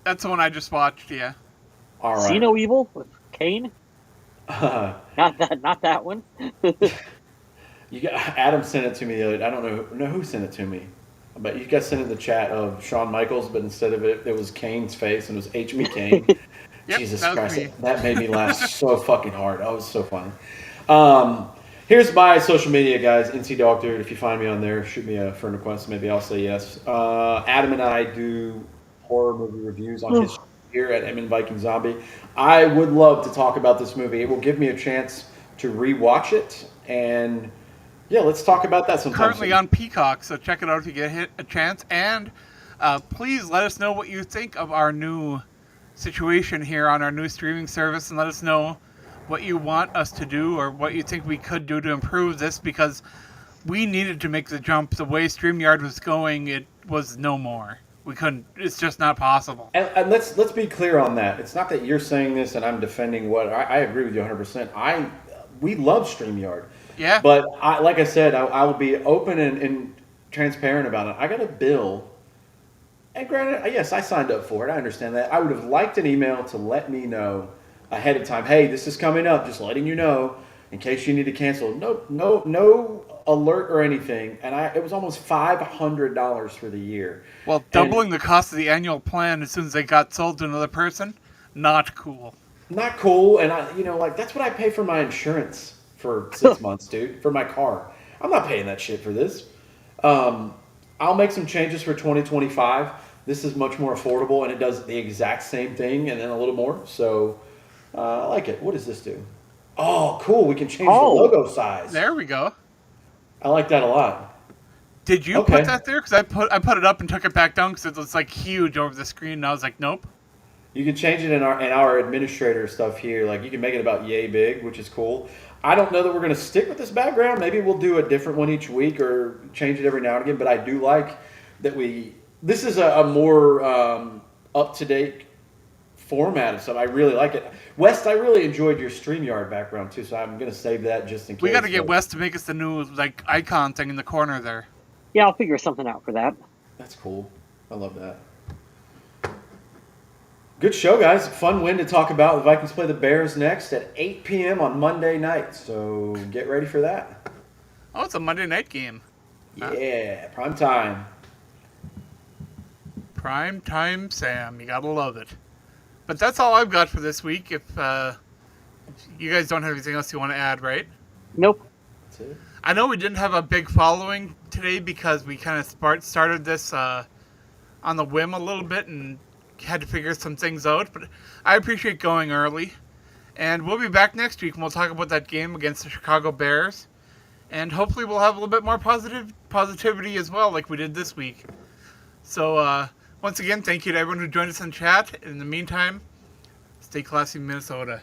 That's the one I just watched, yeah. All right. See No Evil with Kane? Not that one. Adam sent it to me the other day. I don't know who sent it to me. But you guys sent it in the chat of Shawn Michaels, but instead of it was Kane's face, and it was H.M. Kane. Yep, Jesus that Christ. was me. That made me laugh so fucking hard. That was so funny. Here's my social media, guys. NC Doctor. If you find me on there, shoot me a friend request. Maybe I'll say yes. Adam and I do horror movie reviews on his here at MNVikingZombie. I would love to talk about this movie. It will give me a chance to rewatch it, and yeah, let's talk about that sometime. Currently on Peacock, so check it out if you get a chance. And please let us know what you think of our new situation here on our new streaming service, and let us know what you want us to do or what you think we could do to improve this, because we needed to make the jump. The way StreamYard was going, it was no more. We couldn't. It's just not possible. And let's be clear on that. It's not that you're saying this and I'm defending what I agree with you 100%. We love StreamYard. Yeah. But like I said, I will be open and transparent about it. I got a bill, and granted, yes, I signed up for it. I understand that. I would have liked an email to let me know ahead of time. Hey, this is coming up. Just letting you know in case you need to cancel. No alert or anything. And it was almost $500 for the year. Well, doubling the cost of the annual plan as soon as they got sold to another person, not cool. Not cool. And that's what I pay for my insurance for 6 months, dude, for my car. I'm not paying that shit for this. I'll make some changes for 2025. This is much more affordable, and it does the exact same thing and then a little more. So I like it. What does this do? Oh, cool. We can change the logo size. There we go. I like that a lot. Did you put that there? Because I put it up and took it back down because it was like huge over the screen, and I was like, nope. You can change it in our administrator stuff here. Like, you can make it about yay big, which is cool. I don't know that we're going to stick with this background. Maybe we'll do a different one each week or change it every now and again. But I do like that this is a more up-to-date format of stuff. I really like it. West, I really enjoyed your StreamYard background too, so I'm going to save that just in case. We got to get West to make us the new icon thing in the corner there. Yeah, I'll figure something out for that. That's cool. I love that. Good show, guys. Fun win to talk about. The Vikings play the Bears next at 8 p.m. on Monday night, so get ready for that. Oh, it's a Monday night game. Yeah, prime time. Prime time, Sam. You gotta love it. But that's all I've got for this week. If you guys don't have anything else you want to add, right? Nope. That's it. I know we didn't have a big following today because we kind of started this on the whim a little bit and had to figure some things out, but I appreciate going early. And we'll be back next week and we'll talk about that game against the Chicago Bears. And hopefully we'll have a little bit more positivity as well, like we did this week. So once again, thank you to everyone who joined us in chat. In the meantime, stay classy, Minnesota.